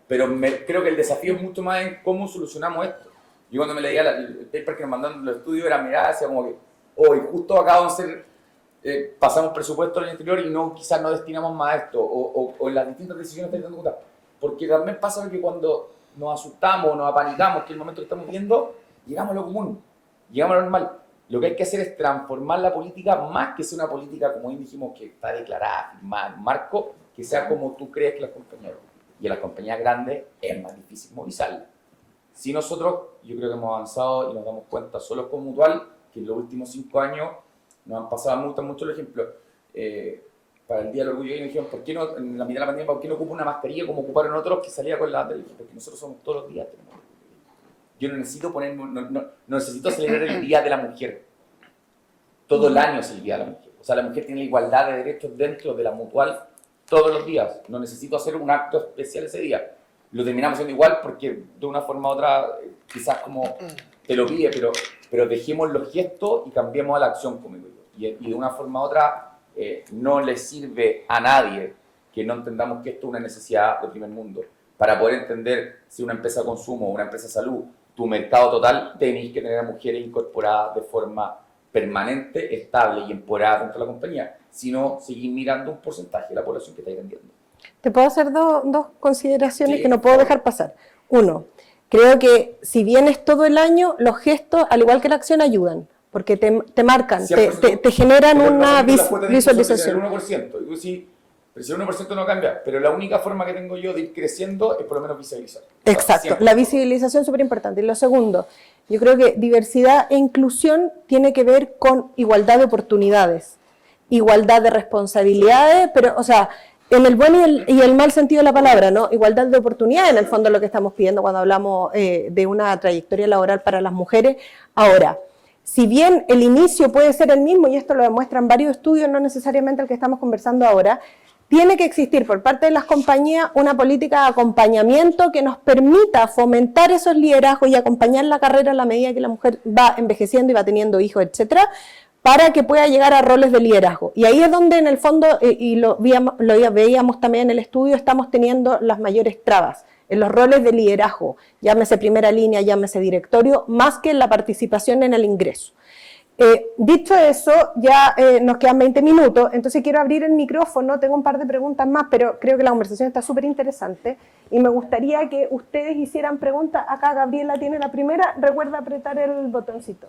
Pero creo que el desafío es mucho más en cómo solucionamos esto. Yo cuando me leía el paper que nos mandaron en los estudios era mirar hacia como que, hoy justo acabamos de hacer, pasamos presupuesto en el interior y quizás no destinamos más a esto, o en las distintas decisiones que estamos dando cuenta. Porque también pasa que cuando nos asustamos, nos apanicamos, que es el momento que estamos viviendo, llegamos a lo común, llegamos a lo normal. Lo que hay que hacer es transformar la política, más que sea una política, como bien dijimos, que está declarada, firmada, en marco, que sea como tú crees que las compañías. Y a las compañías grandes es más difícil movilizarla. Si nosotros, yo creo que hemos avanzado y nos damos cuenta solos con Mutual, que en los últimos 5 años nos han pasado muchos ejemplos. Para el Día del Orgullo, y me dijeron, ¿por qué no, en la mitad de la pandemia, por qué no ocupo una mascarilla como ocuparon otros que salía con la tele? Porque nosotros somos todos los días. Yo no necesito no necesito celebrar el Día de la Mujer. Todo el año es el Día de la Mujer. O sea, la mujer tiene la igualdad de derechos dentro de la Mutual todos los días. No necesito hacer un acto especial ese día. Lo terminamos haciendo igual porque de una forma u otra, quizás como te lo pide, pero dejemos los gestos y cambiemos a la acción, como digo yo. Y de una forma u otra, no le sirve a nadie que no entendamos que esto es una necesidad de primer mundo. Para poder entender si una empresa de consumo o una empresa de salud, tu mercado total, tenéis que tener a mujeres incorporadas de forma permanente, estable y empoderada dentro de la compañía. Si no, seguir mirando un porcentaje de la población que estáis vendiendo. Te puedo hacer dos consideraciones que no puedo dejar pasar. Uno, creo que si vienes todo el año, los gestos, al igual que la acción, ayudan. Porque te marcan, te generan una visualización. El 1%, y tú decís, pero si el 1% no cambia, pero la única forma que tengo yo de ir creciendo es por lo menos visibilizar. Exacto, la visibilización es súper importante. Y lo segundo, yo creo que diversidad e inclusión tiene que ver con igualdad de oportunidades, igualdad de responsabilidades, pero, o sea, en el buen y el mal sentido de la palabra, ¿no? Igualdad de oportunidades, en el fondo, es lo que estamos pidiendo cuando hablamos de una trayectoria laboral para las mujeres. Ahora, si bien el inicio puede ser el mismo, y esto lo demuestran varios estudios, no necesariamente el que estamos conversando ahora, tiene que existir por parte de las compañías una política de acompañamiento que nos permita fomentar esos liderazgos y acompañar la carrera a la medida que la mujer va envejeciendo y va teniendo hijos, etcétera, para que pueda llegar a roles de liderazgo. Y ahí es donde en el fondo, y lo veíamos también en el estudio, estamos teniendo las mayores trabas en los roles de liderazgo, llámese primera línea, llámese directorio, más que en la participación en el ingreso. Dicho eso, ya nos quedan 20 minutos, entonces quiero abrir el micrófono, tengo un par de preguntas más, pero creo que la conversación está súper interesante y me gustaría que ustedes hicieran preguntas. Acá Gabriela tiene la primera, recuerda apretar el botoncito.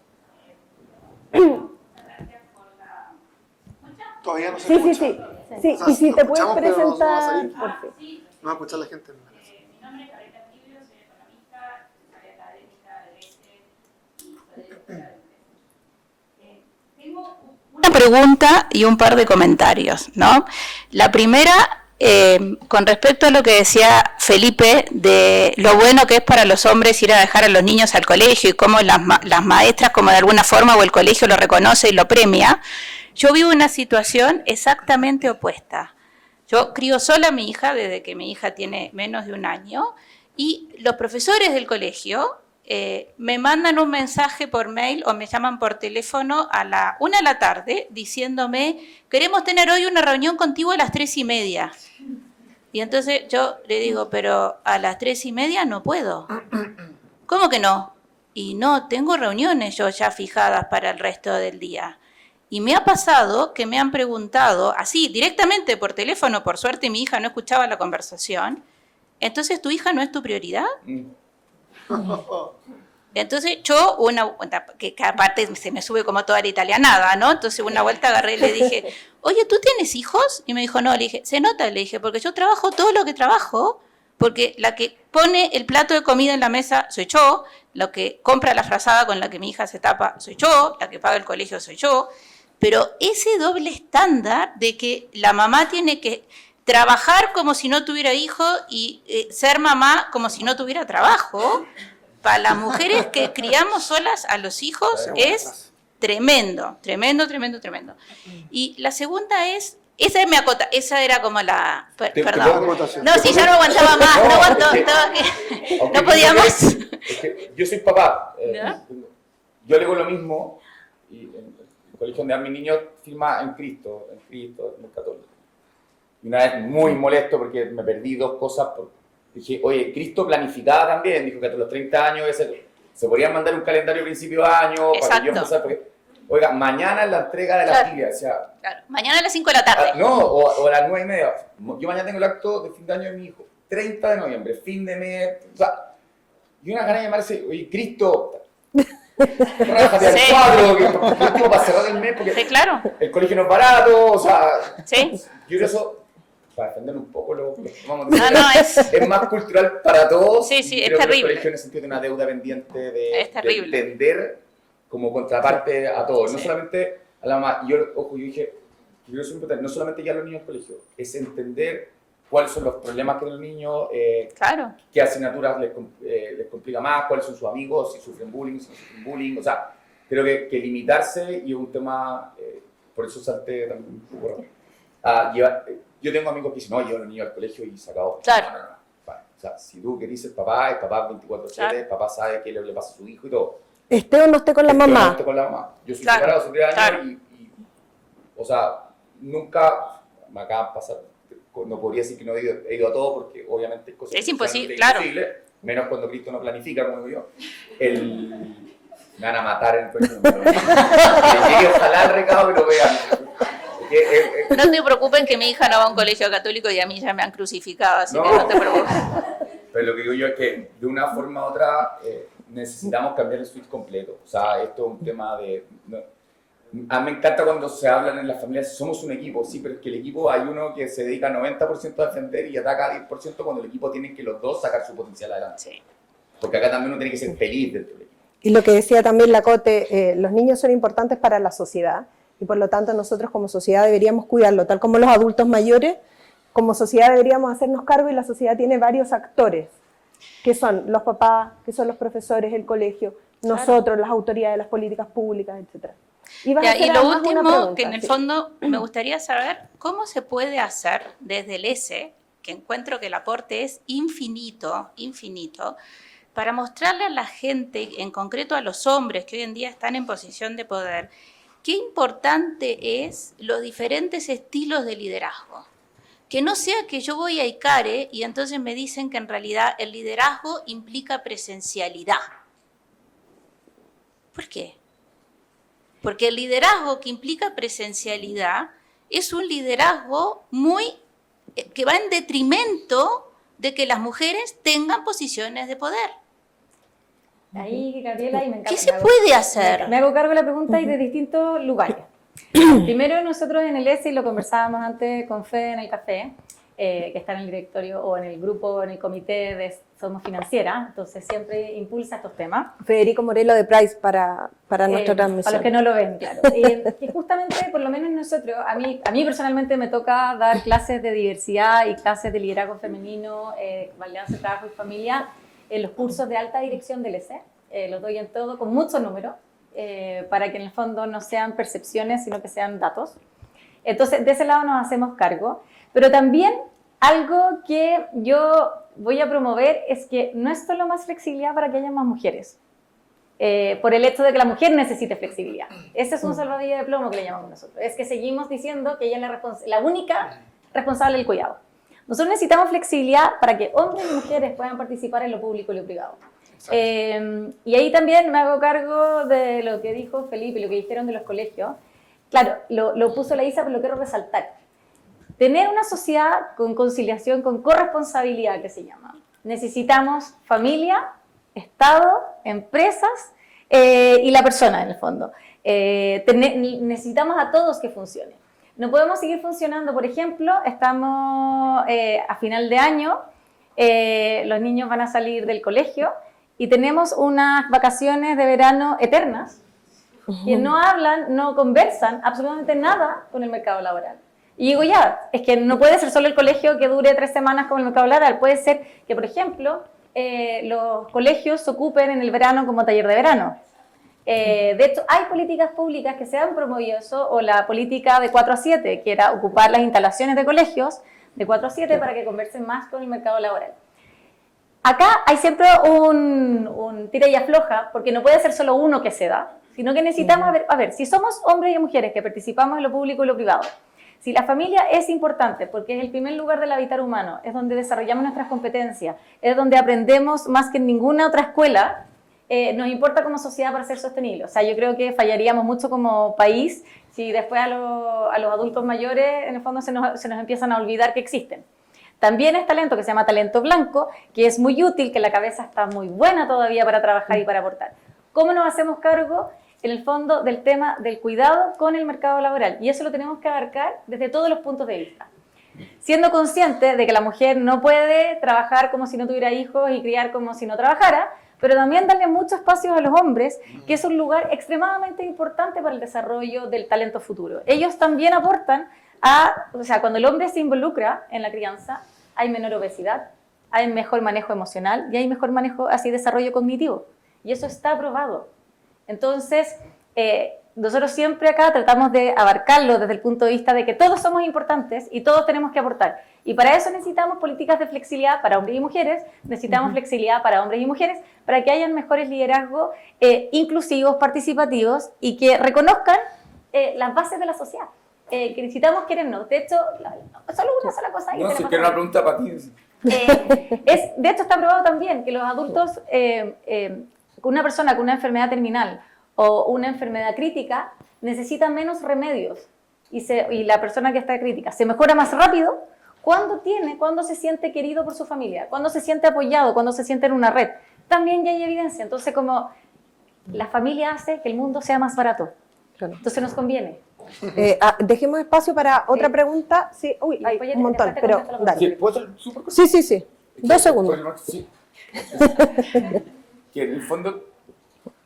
Todavía no se Sí, escucha. sí. O sea, Y si lo te puedes escuchamos, pero no va a presentar, salir. por fin. No va a escuchar la gente. Mi nombre es Gabriela Tibio, soy economista, secretaria académica de ESE y soy directora de empresas. Tengo una pregunta y un par de comentarios, ¿no? La primera, con respecto a lo que decía Felipe, de lo bueno que es para los hombres ir a dejar a los niños al colegio y cómo las maestras, como de alguna forma, o el colegio lo reconoce y lo premia. Yo vivo una situación exactamente opuesta. Yo crío sola a mi hija desde que mi hija tiene menos de 1 año y los profesores del colegio me mandan un mensaje por mail o me llaman por teléfono a la 1 de la tarde diciéndome: queremos tener hoy una reunión contigo a las 3:30. Y entonces yo le digo: pero a las 3:30 no puedo. ¿Cómo que no? Y no, tengo reuniones yo ya fijadas para el resto del día. Y me ha pasado que me han preguntado, así, directamente por teléfono, por suerte mi hija no escuchaba la conversación: ¿entonces tu hija no es tu prioridad? Entonces yo, que aparte se me sube como toda la italianada, ¿no? Entonces una vuelta agarré y le dije: oye, ¿tú tienes hijos? Y me dijo: no. Le dije: se nota, le dije, porque yo trabajo todo lo que trabajo, porque la que pone el plato de comida en la mesa soy yo, la que compra la frazada con la que mi hija se tapa soy yo, la que paga el colegio soy yo. Pero ese doble estándar de que la mamá tiene que trabajar como si no tuviera hijos y ser mamá como si no tuviera trabajo, para las mujeres que criamos solas a los hijos es tremendo, tremendo, tremendo, tremendo. Y la segunda es, esa era como la... Perdón. No, si ya no aguantaba más, no aguantó, no podía más. Es que yo soy papá, yo le digo lo mismo, y en el colegio donde a mi niño firma en Cristo, en el católico. Y una vez muy molesto porque me perdí 2 cosas. Dije: oye, Cristo planificaba también, dijo que hasta los 30 años se podría mandar un calendario a principio de año. Exacto. Para que yo empezara, porque, oiga, mañana es la entrega de la Biblia. O sea, Claro, mañana a las 5 de la tarde. no, o a las 9:30. Yo mañana tengo el acto de fin de año de mi hijo, 30 de noviembre, fin de mes. O sea, y una gana de llamarse: oye, Cristo, rájate al cuadro, que último para cerrar el mes, porque Sí, claro. el colegio no es barato. O sea, Sí. yo creo eso, para defender un poco lo que vamos a decir, No, es más cultural para todos. Sí, sí, es creo que terrible. el colegio en el sentido de una deuda pendiente de Es terrible. entender como contraparte a todos. No Sí. solamente a la mamá. Yo dije, yo soy importante, no solamente ya los niños del colegio, es entender cuáles son los problemas que tienen los niños, Claro. qué asignaturas les complica más, cuáles son sus amigos, si sufren bullying, si no sufren bullying. O sea, creo que limitarse, y es un tema, por eso salté también un poco a llevar. Yo tengo amigos que dicen: no, llevo a los niños al colegio y se acabó. Claro. No. Vale. O sea, si tú querés ser papá, el papá 24/7, Claro. el papá sabe qué le pasa a su hijo y todo. Esté o no esté con la Yo mamá. no estoy con la mamá. Yo soy Claro, separado hace 3 años claro. y, o sea, nunca me acaba de pasar. No podría decir que no he ido a todo, porque obviamente hay cosas Es que imposible, son claro. imposibles, menos cuando Cristo no planifica, como digo yo. Me van a matar en el colegio. Ojalá el recado que lo vean. No te preocupes que mi hija no va a un colegio católico y a mí ya me han crucificado, así que no te preocupes. Pero lo que digo yo es que de una forma u otra necesitamos cambiar el switch completo. O sea, esto es un tema de... A mí me encanta cuando se hablan en las familias: somos un equipo. Sí, pero es que el equipo hay uno que se dedica 90% a defender y ataca 10%, cuando el equipo tiene que los dos sacar su potencial adelante. Sí. Porque acá también uno tiene que ser feliz dentro del equipo. Y lo que decía también la Cote, los niños son importantes para la sociedad y por lo tanto nosotros como sociedad deberíamos cuidarlo, tal como los adultos mayores, como sociedad deberíamos hacernos cargo, y la sociedad tiene varios actores, que son los papás, que son los profesores, el colegio, nosotros, las autoridades, las políticas públicas, etc. Y Ya, y lo último, pregunta, que en el sí. fondo me gustaría saber cómo se puede hacer desde el ESE, que encuentro que el aporte es infinito, infinito, para mostrarle a la gente, en concreto a los hombres que hoy en día están en posición de poder, qué importante es los diferentes estilos de liderazgo. Que no sea que yo voy a ICARE y entonces me dicen que en realidad el liderazgo implica presencialidad. ¿Por qué? Porque el liderazgo que implica presencialidad es un liderazgo que va en detrimento de que las mujeres tengan posiciones de poder. Ahí, Gabriela, y me encanta. ¿Qué se puede hacer? Me hago cargo de la pregunta y de distintos lugares. Primero, nosotros en el ESI, lo conversábamos antes con Fede en el café, que está en el directorio o en el grupo, en el comité de Somos Financiera, entonces siempre impulsa estos temas. Federico Morelo de Price para nuestra transmisión. Para los que no lo ven, claro. Que justamente, por lo menos nosotros, a mí personalmente me toca dar clases de diversidad y clases de liderazgo femenino, balance, trabajo y familia, en los cursos de alta dirección del ESE. Los doy en todo, con muchos números, para que en el fondo no sean percepciones, sino que sean datos. Entonces, de ese lado nos hacemos cargo. Pero también algo que yo voy a promover es que no es solo más flexibilidad para que haya más mujeres, por el hecho de que la mujer necesite flexibilidad. Ese es un salvavidas de plomo que le llamamos nosotros. Es que seguimos diciendo que ella es la única responsable del cuidado. Nosotros necesitamos flexibilidad para que hombres y mujeres puedan participar en lo público y lo privado. Y ahí también me hago cargo de lo que dijo Felipe y lo que dijeron de los colegios. Claro, lo puso la Isa, pero lo quiero resaltar. Tener una sociedad con conciliación, con corresponsabilidad, que se llama. Necesitamos familia, Estado, empresas y la persona, en el fondo. Necesitamos a todos que funcionen. No podemos seguir funcionando, por ejemplo, estamos a final de año, los niños van a salir del colegio y tenemos unas vacaciones de verano eternas que no hablan, no conversan absolutamente nada con el mercado laboral. Y digo, ya, es que no puede ser solo el colegio que dure 3 semanas como el mercado laboral, puede ser que, por ejemplo, los colegios se ocupen en el verano como taller de verano. De hecho, hay políticas públicas que se han promovido eso, o la política de 4 a 7, que era ocupar las instalaciones de colegios de 4 a 7 para que conversen más con el mercado laboral. Acá hay siempre un tira y afloja, porque no puede ser solo uno que se da, sino que necesitamos, a ver, si somos hombres y mujeres que participamos en lo público y lo privado, si la familia es importante porque es el primer lugar del habitar humano, es donde desarrollamos nuestras competencias, es donde aprendemos más que en ninguna otra escuela, nos importa como sociedad para ser sostenible. O sea, yo creo que fallaríamos mucho como país si después a los adultos mayores, en el fondo, se nos empiezan a olvidar que existen. También es talento que se llama talento blanco, que es muy útil, que la cabeza está muy buena todavía para trabajar y para aportar. ¿Cómo nos hacemos cargo? En el fondo del tema del cuidado con el mercado laboral. Y eso lo tenemos que abarcar desde todos los puntos de vista. Siendo consciente de que la mujer no puede trabajar como si no tuviera hijos y criar como si no trabajara, pero también darle mucho espacio a los hombres, que es un lugar extremadamente importante para el desarrollo del talento futuro. Ellos también aportan o sea, cuando el hombre se involucra en la crianza, hay menor obesidad, hay mejor manejo emocional y hay mejor manejo, así, desarrollo cognitivo. Y eso está probado. Entonces, nosotros siempre acá tratamos de abarcarlo desde el punto de vista de que todos somos importantes y todos tenemos que aportar. Y para eso necesitamos políticas de flexibilidad para hombres y mujeres, necesitamos flexibilidad para hombres y mujeres, para que hayan mejores liderazgos inclusivos, participativos y que reconozcan las bases de la sociedad. Que necesitamos querernos. De hecho, solo una sola cosa. No, si quiero una pregunta para ti. De hecho, está probado también que los adultos, una persona con una enfermedad terminal o una enfermedad crítica necesita menos remedios y la persona que está crítica se mejora más rápido cuando se siente querido por su familia, cuando se siente apoyado, cuando se siente en una red. También ya hay evidencia. Entonces, como la familia hace que el mundo sea más barato, entonces nos conviene. Dejemos espacio para otra pregunta. Sí, uy, hay un montón, pero dale. Sí, ¿puedo ser súper corto? Sí. 2 segundos. Sí. Que en el fondo,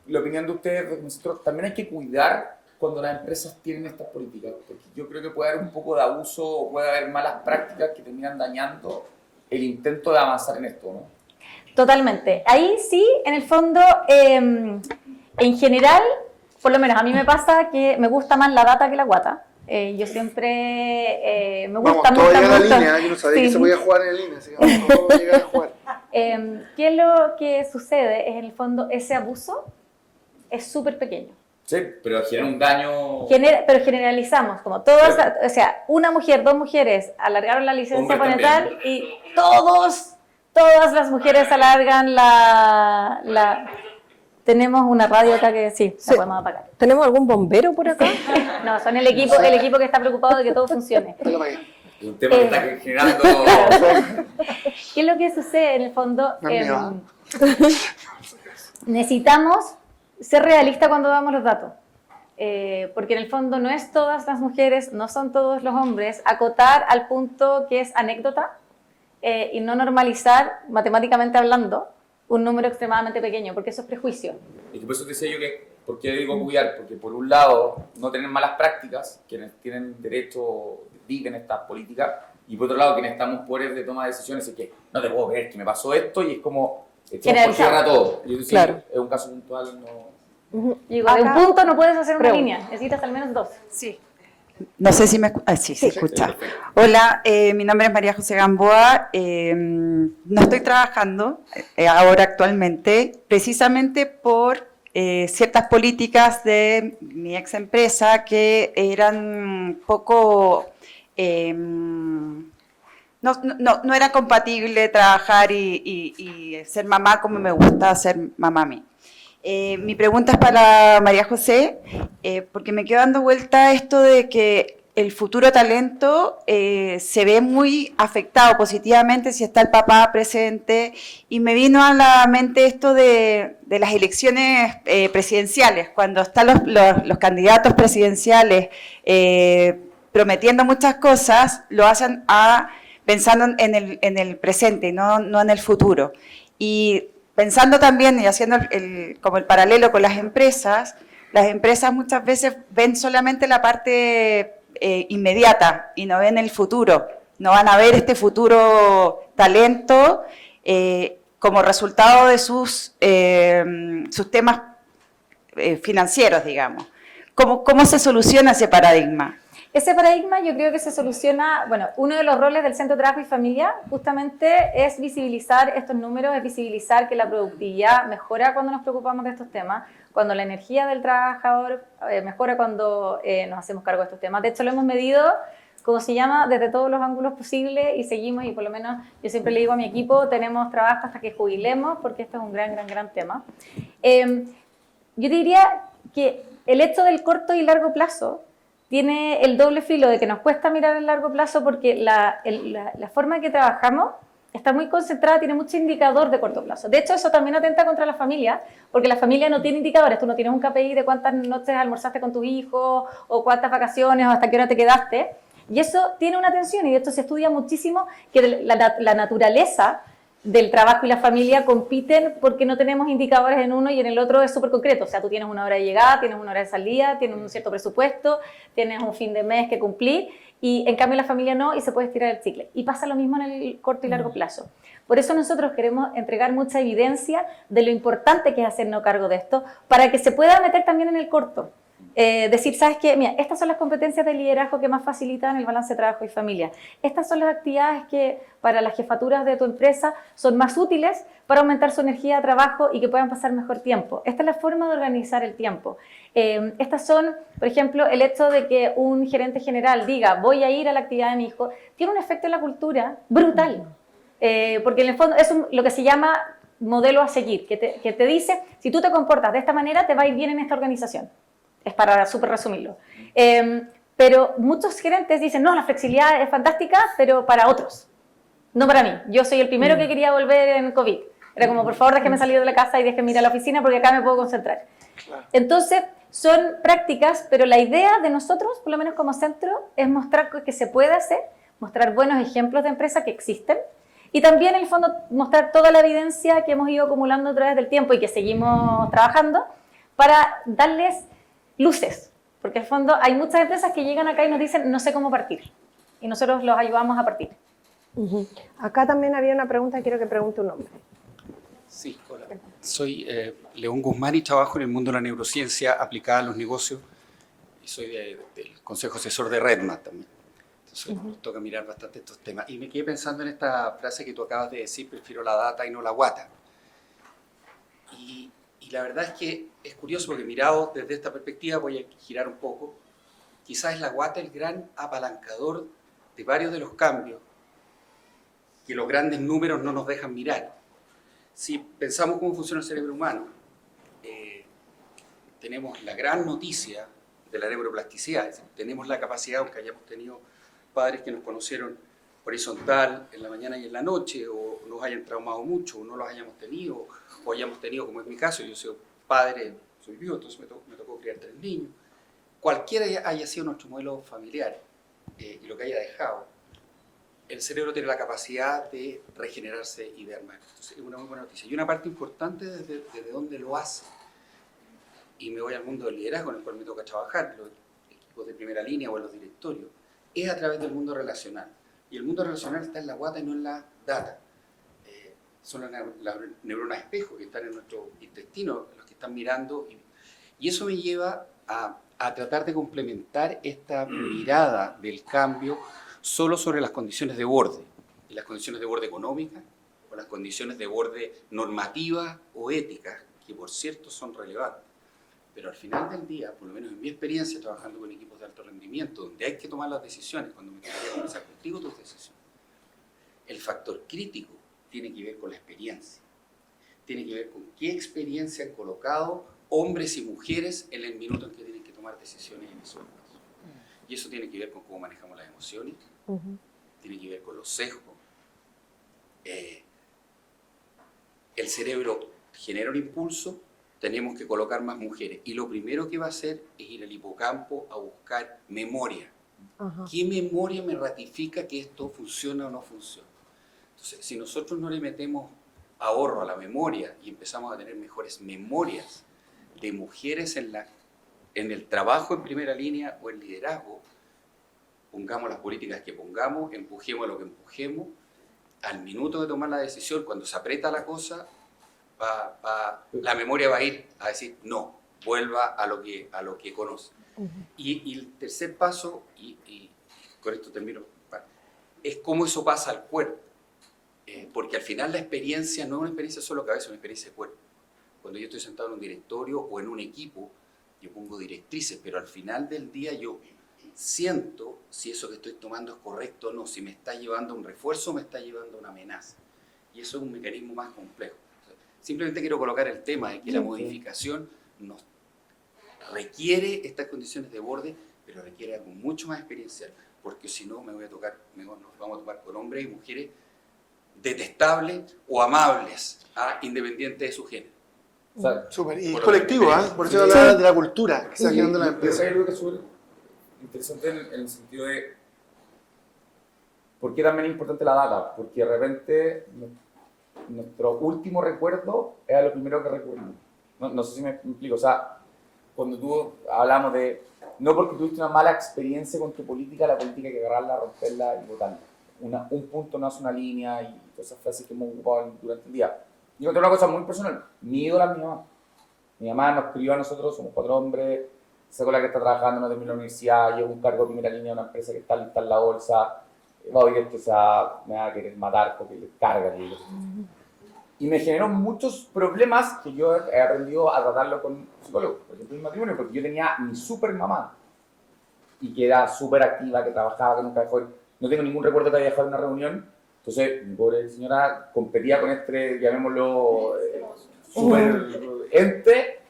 la opinión de ustedes, de nosotros, también hay que cuidar cuando las empresas tienen estas políticas, porque yo creo que puede haber un poco de abuso o puede haber malas prácticas que terminan dañando el intento de avanzar en esto, ¿no? Totalmente. Ahí sí, en el fondo, en general, por lo menos a mí me pasa que me gusta más la data que la guata. Yo siempre me gusta mucho. Vamos, todavía la línea, yo no sabía que se podía jugar en línea, así que vamos a llegar a jugar. ¿Qué es lo que sucede? Es en el fondo ese abuso es súper pequeño. Sí, pero genera un daño... Pero generalizamos, como todas, o sea, una mujer, 2 mujeres alargaron la licencia Hombres parental y todas las mujeres alargan la... Tenemos una radio acá que sí, la podemos apagar. ¿Tenemos algún bombero por acá? No, son el equipo que está preocupado de que todo funcione. Es un tema que está generando... ¿Qué es lo que sucede en el fondo? No es mío, Necesitamos ser realistas cuando damos los datos. Porque en el fondo no es todas las mujeres, no son todos los hombres, acotar al punto que es anécdota y no normalizar, matemáticamente hablando, un número extremadamente pequeño, porque eso es prejuicio. Y por eso te decía yo que, ¿por qué digo cuidar? Porque por un lado, no tener malas prácticas, quienes tienen derecho, viven estas políticas, y por otro lado, quienes estamos en poderes de toma de decisiones, es que no te puedo creer que me pasó esto, y es como, echamos por tierra todo. Y Claro. Es un caso puntual, no... Digo, de un punto no puedes hacer una línea, necesitas al menos 2. Sí. No sé si me sí, se escucha. Sí, perfecto. Hola, mi nombre es María José Gamboa. No estoy trabajando ahora actualmente, precisamente por ciertas políticas de mi ex empresa que eran poco... no era compatible trabajar y ser mamá como me gusta ser mamá a mí. Mi pregunta es para María José, porque me quedo dando vuelta esto de que el futuro talento se ve muy afectado positivamente si está el papá presente, y me vino a la mente esto de las elecciones presidenciales, cuando están los candidatos presidenciales prometiendo muchas cosas, lo hacen pensando en el presente, no en el futuro. Y pensando también y haciendo como el paralelo con las empresas muchas veces ven solamente la parte inmediata y no ven el futuro, no van a ver este futuro talento como resultado de sus temas financieros, digamos. ¿Cómo se soluciona ese paradigma? Ese paradigma yo creo que se soluciona, bueno, uno de los roles del Centro de Trabajo y Familia justamente es visibilizar estos números, es visibilizar que la productividad mejora cuando nos preocupamos de estos temas, cuando la energía del trabajador mejora cuando nos hacemos cargo de estos temas. De hecho, lo hemos medido, como se llama, desde todos los ángulos posibles y seguimos, y por lo menos yo siempre le digo a mi equipo, tenemos trabajo hasta que jubilemos, porque esto es un gran tema. Yo diría que el hecho del corto y largo plazo tiene el doble filo de que nos cuesta mirar el largo plazo porque la forma en que trabajamos está muy concentrada, tiene mucho indicador de corto plazo. De hecho, eso también atenta contra la familia, porque la familia no tiene indicadores. Tú no tienes un KPI de cuántas noches almorzaste con tus hijos, o cuántas vacaciones, o hasta qué hora te quedaste. Y eso tiene una tensión, y de hecho se estudia muchísimo que la naturaleza del trabajo y la familia compiten porque no tenemos indicadores en uno y en el otro es súper concreto. O sea, tú tienes una hora de llegada, tienes una hora de salida, tienes un cierto presupuesto, tienes un fin de mes que cumplir, y en cambio la familia no, y se puede estirar el chicle. Y pasa lo mismo en el corto y largo plazo. Por eso nosotros queremos entregar mucha evidencia de lo importante que es hacernos cargo de esto, para que se pueda meter también en el corto. Decir, ¿sabes qué? Mira, estas son las competencias de liderazgo que más facilitan el balance de trabajo y familia. Estas son las actividades que para las jefaturas de tu empresa son más útiles para aumentar su energía de trabajo y que puedan pasar mejor tiempo. Esta es la forma de organizar el tiempo. Estas son, por ejemplo, el hecho de que un gerente general diga, voy a ir a la actividad de mi hijo, tiene un efecto en la cultura brutal. Porque en el fondo es lo que se llama modelo a seguir, que te dice, si tú te comportas de esta manera, te va a ir bien en esta organización. Es para súper resumirlo. Pero muchos gerentes dicen, no, la flexibilidad es fantástica, pero para otros, no para mí. Yo soy el primero que quería volver en COVID. Era como, por favor, déjeme salir de la casa y déjeme ir a la oficina porque acá me puedo concentrar. Entonces, son prácticas, pero la idea de nosotros, por lo menos como centro, es mostrar que se puede hacer, mostrar buenos ejemplos de empresas que existen, y también, en el fondo, mostrar toda la evidencia que hemos ido acumulando a través del tiempo y que seguimos trabajando para darles luces, porque en el fondo hay muchas empresas que llegan acá y nos dicen no sé cómo partir, y nosotros los ayudamos a partir. Acá también había una pregunta, quiero que pregunte un hombre. Sí, hola. Soy León Guzmán y trabajo en el mundo de la neurociencia aplicada a los negocios, y soy del Consejo Asesor de RedMat también. Entonces nos toca mirar bastante estos temas. Y me quedé pensando en esta frase que tú acabas de decir, prefiero la data y no la guata. Y la verdad es que es curioso porque mirado desde esta perspectiva, voy a girar un poco, quizás es la guata el gran apalancador de varios de los cambios que los grandes números no nos dejan mirar. Si pensamos cómo funciona el cerebro humano, tenemos la gran noticia de la neuroplasticidad, es decir, tenemos la capacidad, aunque hayamos tenido padres que nos conocieron horizontal en la mañana y en la noche, o nos hayan traumado mucho, o no los hayamos tenido, o hayamos tenido, como es mi caso, yo soy padre, soy viudo, entonces me tocó criar 3 niños. Cualquiera haya sido nuestro modelo familiar y lo que haya dejado, el cerebro tiene la capacidad de regenerarse y de armar. Entonces es una muy buena noticia. Y una parte importante desde dónde lo hace. Y me voy al mundo del liderazgo, en el cual me toca trabajar, los equipos de primera línea o en los directorios, es a través del mundo relacional. Y el mundo relacional está en la guata y no en la data. Son las neuronas espejo que están en nuestro intestino, los que están mirando. Y eso me lleva a tratar de complementar esta mirada del cambio solo sobre las condiciones de borde. Y las condiciones de borde económicas, o las condiciones de borde normativas o éticas, que por cierto son relevantes. Pero al final del día, por lo menos en mi experiencia trabajando con equipos de alto rendimiento, donde hay que tomar las decisiones, cuando me gustaría conversar contigo tus decisiones, el factor crítico tiene que ver con la experiencia. Tiene que ver con qué experiencia han colocado hombres y mujeres en el minuto en que tienen que tomar decisiones en esos casos. Y eso tiene que ver con cómo manejamos las emociones, tiene que ver con los sesgos. El cerebro genera un impulso, tenemos que colocar más mujeres. Y lo primero que va a hacer es ir al hipocampo a buscar memoria. ¿Qué memoria me ratifica que esto funciona o no funciona? Entonces, si nosotros no le metemos ahorro a la memoria y empezamos a tener mejores memorias de mujeres en el trabajo en primera línea o en liderazgo, pongamos las políticas que pongamos, empujemos lo que empujemos, al minuto de tomar la decisión, cuando se aprieta la cosa, la memoria va a ir a decir, no, vuelva a lo que conoce. Y el tercer paso, y con esto termino, es cómo eso pasa al cuerpo. Porque al final la experiencia no es una experiencia solo cabeza, es una experiencia de cuerpo. Cuando yo estoy sentado en un directorio o en un equipo, yo pongo directrices, pero al final del día yo siento si eso que estoy tomando es correcto o no, si me está llevando a un refuerzo o me está llevando a una amenaza. Y eso es un mecanismo más complejo. Simplemente quiero colocar el tema de que la modificación nos requiere estas condiciones de borde, pero requiere algo mucho más experiencial, porque si no nos vamos a topar con hombres y mujeres detestables o amables, independiente de su género. O sea, Súper, y colectivo, por eso hablaba de la cultura que está creando la empresa. Yo creo que es súper interesante en el sentido de por qué también es importante la data, porque de repente nuestro último recuerdo era lo primero que recurrimos. No sé si me explico. O sea, cuando tú hablamos de, no porque tuviste una mala experiencia con tu política, la política hay que agarrarla, romperla y botarla. Un punto no es una línea y todas esas frases que hemos ocupado durante el día. Y otra cosa muy personal, mi ídola es mi mamá. Mi mamá nos crió a nosotros, somos 4 hombres, esa con la que está trabajando, no terminó la universidad, lleva un cargo de primera línea de una empresa que está lista en la bolsa, va a oír esto, o sea, me va a querer matar porque le cargan. Y me generó muchos problemas que yo he aprendido a tratarlo con psicólogos, por ejemplo, en matrimonio, porque yo tenía mi super mamá, y que era súper activa, que trabajaba, que nunca dejó, no tengo ningún recuerdo que haya dejado en una reunión. Entonces, mi pobre señora competía con este, llamémoslo, super ente.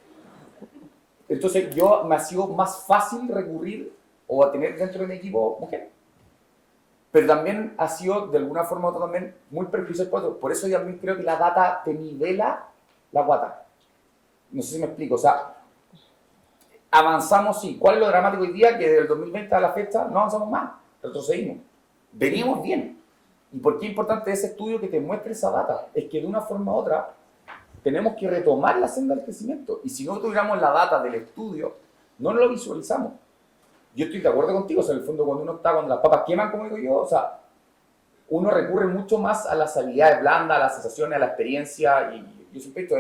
Entonces, me ha sido más fácil recurrir o a tener dentro de mi equipo mujeres. Pero también ha sido, de alguna forma u otra, también muy perjudicial por otro. Por eso yo también creo que la data te nivela la guata. No sé si me explico. O sea, avanzamos, sí. ¿Cuál es lo dramático hoy día? Que desde el 2020 a la fecha no avanzamos más. Retrocedimos. Veníamos bien. ¿Y por qué es importante ese estudio que te muestre esa data? Es que de una forma u otra tenemos que retomar la senda del crecimiento. Y si no tuviéramos la data del estudio, no lo visualizamos. Yo estoy de acuerdo contigo, o sea, en el fondo cuando las papas queman, como digo yo, o sea, uno recurre mucho más a las habilidades blandas, a las sensaciones, a la experiencia, y yo siempre he dicho,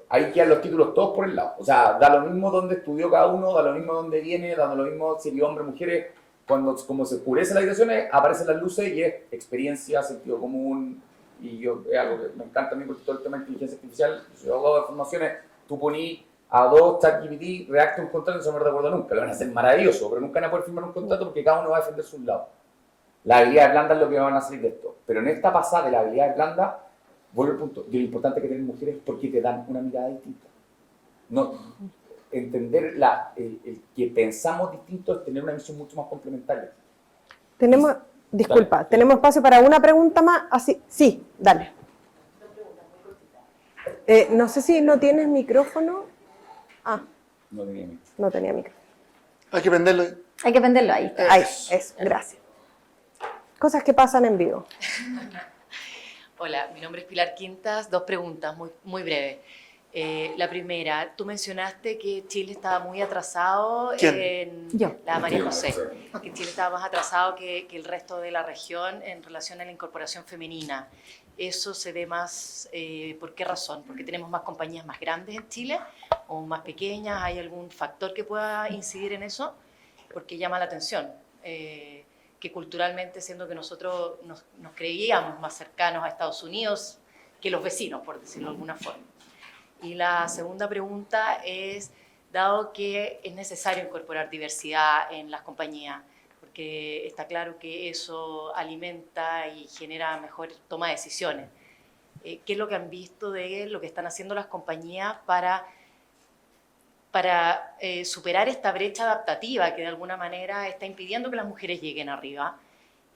ahí quedan los títulos todos por el lado. O sea, da lo mismo dónde estudió cada uno, da lo mismo dónde viene, da lo mismo si es hombre o mujeres. Cuando como se oscurece las habitaciones, aparecen las luces y es experiencia, sentido común, y yo, es algo que me encanta a mí porque todo el tema de inteligencia artificial, soy abogado de formaciones, tú ponís a dos ChatGPT, redacta un contrato y no se me de acuerdo nunca, lo van a hacer maravilloso, pero nunca van a poder firmar un contrato porque cada uno va a defender su lado. La habilidad blanda es lo que van a salir de esto, pero en esta pasada de la habilidad blanda, vuelvo al punto, de lo importante que tienen mujeres es porque te dan una mirada distinta. No, entender el que pensamos distinto es tener una visión mucho más complementaria. Tenemos, disculpa, tenemos espacio para una pregunta más. Así, sí, dale. No sé si no tienes micrófono. Ah, No tenía miedo. no tenía micrófono. Hay que prenderlo. Hay que venderlo ahí. Ahí, eso, gracias. Cosas que pasan en vivo. Hola, mi nombre es Pilar Quintas. Dos preguntas muy breves. La primera, tú mencionaste que Chile estaba muy atrasado. ¿Quién? Yo. La María José. Que Chile estaba más atrasado que el resto de la región en relación a la incorporación femenina. ¿Eso se ve más, por qué razón? ¿Porque tenemos más compañías más grandes en Chile o más pequeñas? ¿Hay algún factor que pueda incidir en eso? Porque llama la atención. Que culturalmente, siendo que nosotros nos creíamos más cercanos a Estados Unidos que los vecinos, por decirlo de alguna forma. Y la segunda pregunta es, dado que es necesario incorporar diversidad en las compañías, porque está claro que eso alimenta y genera mejor toma de decisiones, ¿qué es lo que han visto de lo que están haciendo las compañías para superar esta brecha adaptativa que de alguna manera está impidiendo que las mujeres lleguen arriba?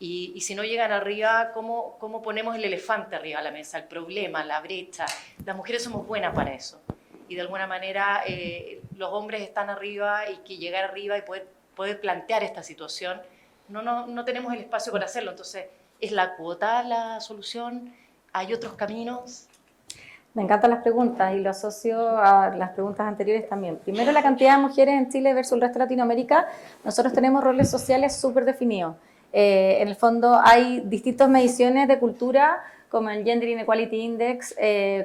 Y si no llegan arriba, ¿cómo ponemos el elefante arriba de la mesa? El problema, la brecha. Las mujeres somos buenas para eso. Y de alguna manera los hombres están arriba y que llegar arriba y poder plantear esta situación, no tenemos el espacio para hacerlo. Entonces, ¿es la cuota la solución? ¿Hay otros caminos? Me encantan las preguntas y lo asocio a las preguntas anteriores también. Primero, la cantidad de mujeres en Chile versus el resto de Latinoamérica. Nosotros tenemos roles sociales súper definidos. En el fondo hay distintas mediciones de cultura, como el Gender Inequality Index,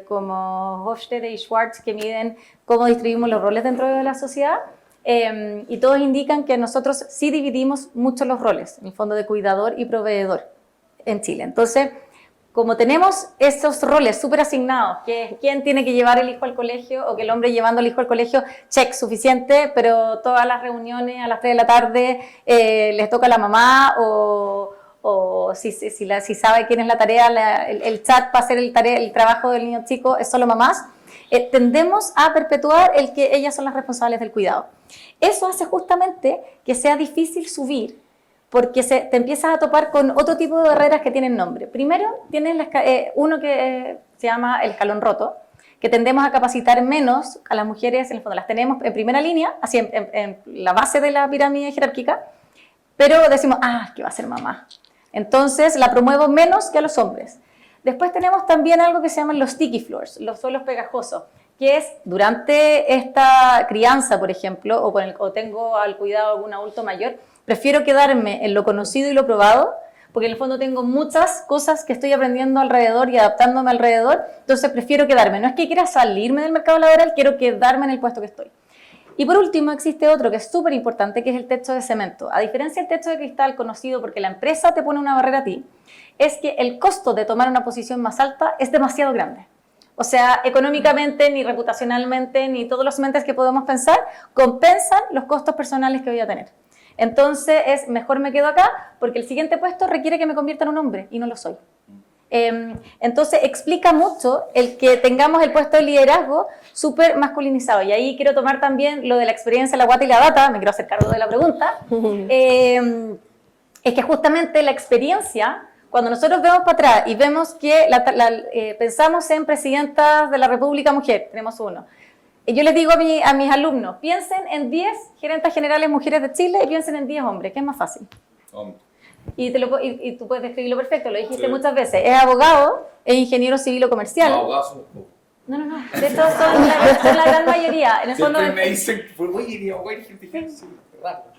como Hofstede y Schwartz, que miden cómo distribuimos los roles dentro de la sociedad. Y todos indican que nosotros sí dividimos mucho los roles, en el fondo de cuidador y proveedor en Chile. Entonces, como tenemos esos roles súper asignados, que es quién tiene que llevar el hijo al colegio o que el hombre llevando al hijo al colegio, check, suficiente, pero todas las reuniones a las 3 de la tarde les toca a la mamá o si sabe quién es la tarea, el chat para hacer el trabajo del niño chico es solo mamás, tendemos a perpetuar el que ellas son las responsables del cuidado. Eso hace justamente que sea difícil subir, porque te empiezas a topar con otro tipo de barreras que tienen nombre. Primero, tienes uno que se llama el escalón roto, que tendemos a capacitar menos a las mujeres, en el fondo las tenemos en primera línea, así en la base de la pirámide jerárquica, pero decimos, que va a ser mamá. Entonces la promuevo menos que a los hombres. Después tenemos también algo que se llaman los sticky floors, los suelos pegajosos, que es durante esta crianza, por ejemplo, o tengo al cuidado de algún adulto mayor, prefiero quedarme en lo conocido y lo probado, porque en el fondo tengo muchas cosas que estoy aprendiendo alrededor y adaptándome alrededor, entonces prefiero quedarme. No es que quiera salirme del mercado laboral, quiero quedarme en el puesto que estoy. Y por último existe otro que es súper importante, que es el techo de cemento. A diferencia del techo de cristal conocido porque la empresa te pone una barrera a ti, es que el costo de tomar una posición más alta es demasiado grande. O sea, económicamente, ni reputacionalmente, ni todos los mentes que podemos pensar, compensan los costos personales que voy a tener. Entonces, mejor me quedo acá porque el siguiente puesto requiere que me convierta en un hombre y no lo soy. Entonces, explica mucho el que tengamos el puesto de liderazgo súper masculinizado. Y ahí quiero tomar también lo de la experiencia, la guata y la data, me quiero hacer cargo de la pregunta. Es que justamente la experiencia, cuando nosotros vemos para atrás y vemos que pensamos en presidentas de la República mujer, tenemos uno. Yo les digo a mis alumnos, piensen en 10 gerentes generales mujeres de Chile y piensen en 10 hombres, que es más fácil. Y tú puedes describirlo perfecto, lo dijiste muchas veces. Es abogado, es ingeniero civil o comercial. Abogados. No. De hecho, son la gran mayoría. En el fondo, me dicen,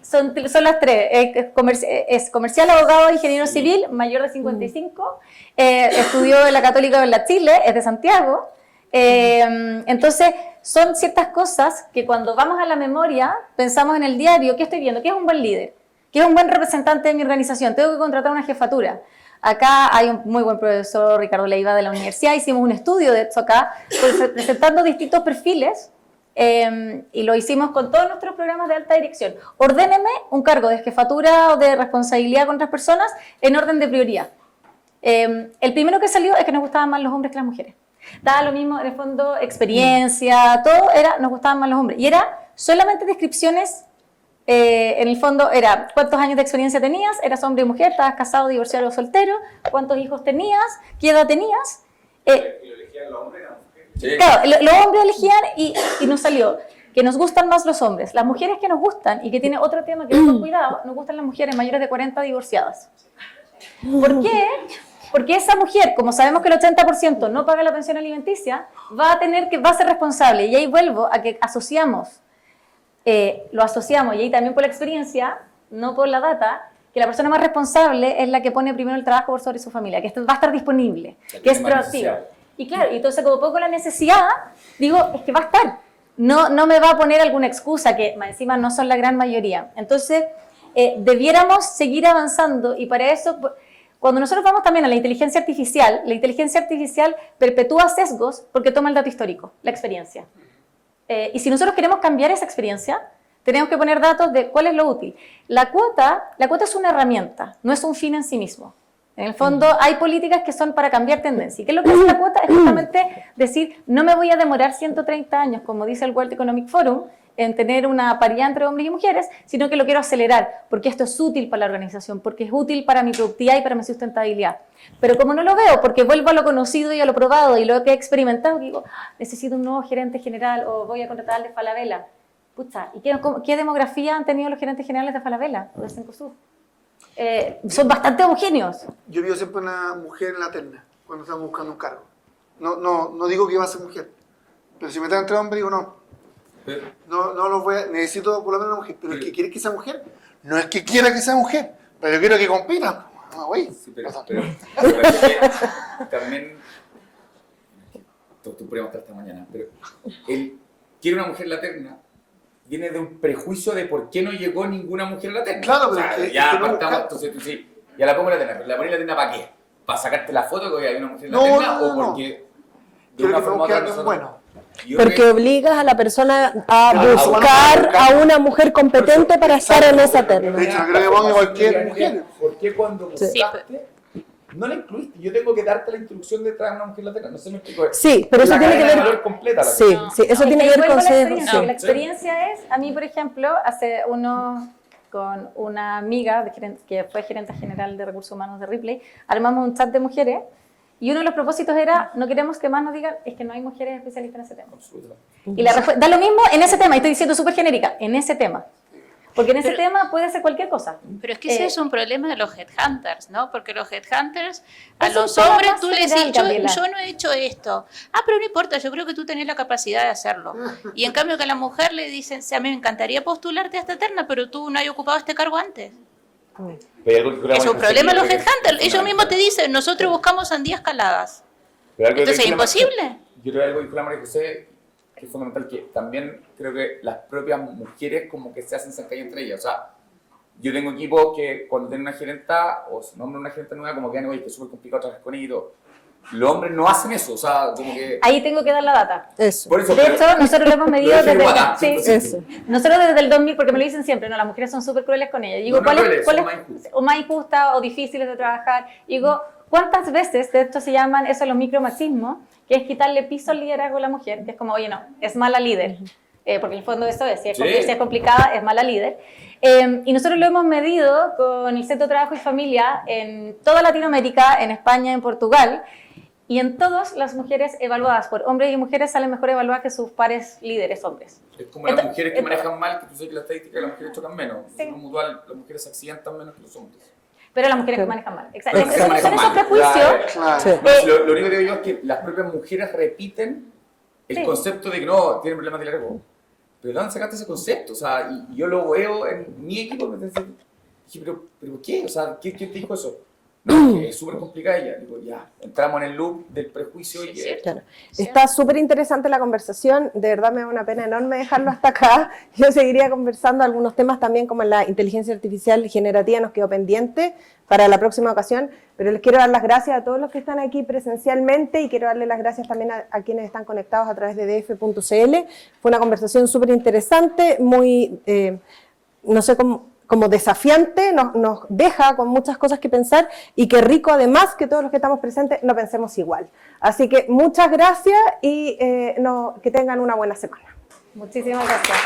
son las tres. Es comercial, abogado, ingeniero civil, mayor de 55. Estudió en la Católica de la Chile, es de Santiago. Entonces, son ciertas cosas que cuando vamos a la memoria, pensamos en el diario, ¿qué estoy viendo? ¿Qué es un buen líder? ¿Qué es un buen representante de mi organización? Tengo que contratar una jefatura. Acá hay un muy buen profesor, Ricardo Leiva, de la universidad. Hicimos un estudio de esto acá, presentando distintos perfiles, y lo hicimos con todos nuestros programas de alta dirección. Ordéneme un cargo de jefatura o de responsabilidad con otras personas en orden de prioridad. El primero que salió es que nos gustaban más los hombres que las mujeres. Daba lo mismo, en el fondo, experiencia, todo era, nos gustaban más los hombres. Y era solamente descripciones, en el fondo era cuántos años de experiencia tenías, eras hombre o mujer, estabas casado, divorciado o soltero, cuántos hijos tenías, qué edad tenías. ¿Lo elegían los hombres o las mujeres? Sí. Claro, los hombres elegían y nos salió que nos gustan más los hombres. Las mujeres que nos gustan, y que tiene otro tema que es con cuidado, nos gustan las mujeres mayores de 40 divorciadas. ¿Por qué? Porque esa mujer, como sabemos que el 80% no paga la pensión alimenticia, va a ser responsable. Y ahí vuelvo a que lo asociamos, y ahí también por la experiencia, no por la data, que la persona más responsable es la que pone primero el trabajo por sobre su familia, que va a estar disponible, que es proactiva. Y claro, y entonces como poco la necesidad, digo, es que va a estar. No me va a poner alguna excusa, que más encima no son la gran mayoría. Entonces, debiéramos seguir avanzando, y para eso... Cuando nosotros vamos también a la inteligencia artificial perpetúa sesgos porque toma el dato histórico, la experiencia. Y si nosotros queremos cambiar esa experiencia, tenemos que poner datos de cuál es lo útil. La cuota es una herramienta, no es un fin en sí mismo. En el fondo hay políticas que son para cambiar tendencia. ¿Y qué es lo que hace la cuota? Es justamente decir, no me voy a demorar 130 años, como dice el World Economic Forum, en tener una paridad entre hombres y mujeres, sino que lo quiero acelerar, porque esto es útil para la organización, porque es útil para mi productividad y para mi sustentabilidad. Pero como no lo veo, porque vuelvo a lo conocido y a lo probado y lo que he experimentado, digo, necesito un nuevo gerente general o voy a contratar al de Falabella. Pucha, ¿y qué demografía han tenido los gerentes generales de Falabella o de Cencosud? Son bastante homogéneos. Yo veo siempre una mujer en la terna cuando estamos buscando un cargo. No digo que va a ser mujer, pero si me traen entre hombres, digo no. No lo voy a, necesito por lo menos una mujer, pero el que quiere que sea mujer, no es que quiera que sea mujer, pero yo quiero que compitan. Sí, pero también, tú podríamos estar esta mañana, pero él quiere una mujer en la terna, viene de un prejuicio de por qué no llegó ninguna mujer en la terna. Claro, pero o sea, ya apartamos, entonces tú sí, ya la pongo en la terna, pero la pones en la terna ¿para qué? ¿Para sacarte la foto que hay una mujer en la terna? ¿O porque de una forma u otra nosotros... Bueno. Porque obligas a la persona a buscar a una mujer competente para estar en esa terna. De hecho, creo que ponga cualquier mujer. ¿Por qué cuando buscaste no la incluiste? Yo tengo que darte la instrucción de traer a una mujer en la terna. No sé, me explico. Sí, pero eso tiene que ver... Completa, sí, eso tiene que ver con... La experiencia es, a mí, por ejemplo, con una amiga que fue gerente general de Recursos Humanos de Ripley, armamos un chat de mujeres. Y uno de los propósitos era, no queremos que más nos digan, es que no hay mujeres especialistas en ese tema. Y la respuesta, da lo mismo en ese tema, y estoy diciendo súper genérica, en ese tema. Porque en ese tema puede ser cualquier cosa. Pero es que ese es un problema de los headhunters, ¿no? Porque los headhunters, a los hombres tú les dices, yo no he hecho esto. Ah, pero no importa, yo creo que tú tenés la capacidad de hacerlo. Y en cambio que a la mujer le dicen, a mí me encantaría postularte a esta terna, pero tú no has ocupado este cargo antes. Es un problema los headhunters. Ellos mismos te dicen, nosotros buscamos sandías caladas. Entonces es imposible. Yo creo que algo que dijo la María José que es fundamental, que también creo que las propias mujeres como que se hacen zancadillas entre ellas. O sea, yo tengo equipos que cuando tienen una gerenta o se nombra una gerenta nueva, como que oye, que es súper complicado trabajar con ellos. Los hombres no hacen eso, o sea, como que... Ahí tengo que dar la data. Eso. Por eso, de hecho, nosotros lo hemos medido eso. Nosotros desde el 2000, porque me lo dicen siempre, no, las mujeres son súper crueles con ellas. Digo, ¿cuál es o más injusta o difíciles de trabajar? Digo, ¿cuántas veces, de esto se llaman, eso los micromachismos, que es quitarle piso al liderazgo a la mujer? Que es como, oye, no, es mala líder. Porque en el fondo eso es, si es complicada, es mala líder. Y nosotros lo hemos medido con el Centro de Trabajo y Familia en toda Latinoamérica, en España, en Portugal, y en todas las mujeres evaluadas por hombres y mujeres salen mejor evaluadas que sus pares líderes hombres. Es como las mujeres que manejan mal, que tú sabes que la estadística de las mujeres chocan menos. Sí. En mutual, las mujeres se accidentan menos que los hombres. Pero las mujeres que manejan mal. Exacto. Son esos prejuicios. Lo único que digo yo es que las propias mujeres repiten el concepto de que no, tienen problemas de liderazgo. ¿Pero de dónde sacaste ese concepto? O sea, y yo lo veo en mi equipo, me dije, ¿pero qué? O sea, ¿quién te dijo eso? No, es súper complicada ella. Digo, ya, entramos en el loop del prejuicio y que... Claro. Está súper interesante la conversación, de verdad me da una pena enorme dejarlo hasta acá. Yo seguiría conversando algunos temas también como la inteligencia artificial generativa nos quedó pendiente para la próxima ocasión, pero les quiero dar las gracias a todos los que están aquí presencialmente y quiero darle las gracias también a quienes están conectados a través de df.cl. Fue una conversación súper interesante, muy, no sé cómo... como desafiante, nos deja con muchas cosas que pensar y qué rico además que todos los que estamos presentes no pensemos igual. Así que muchas gracias y que tengan una buena semana. Muchísimas gracias.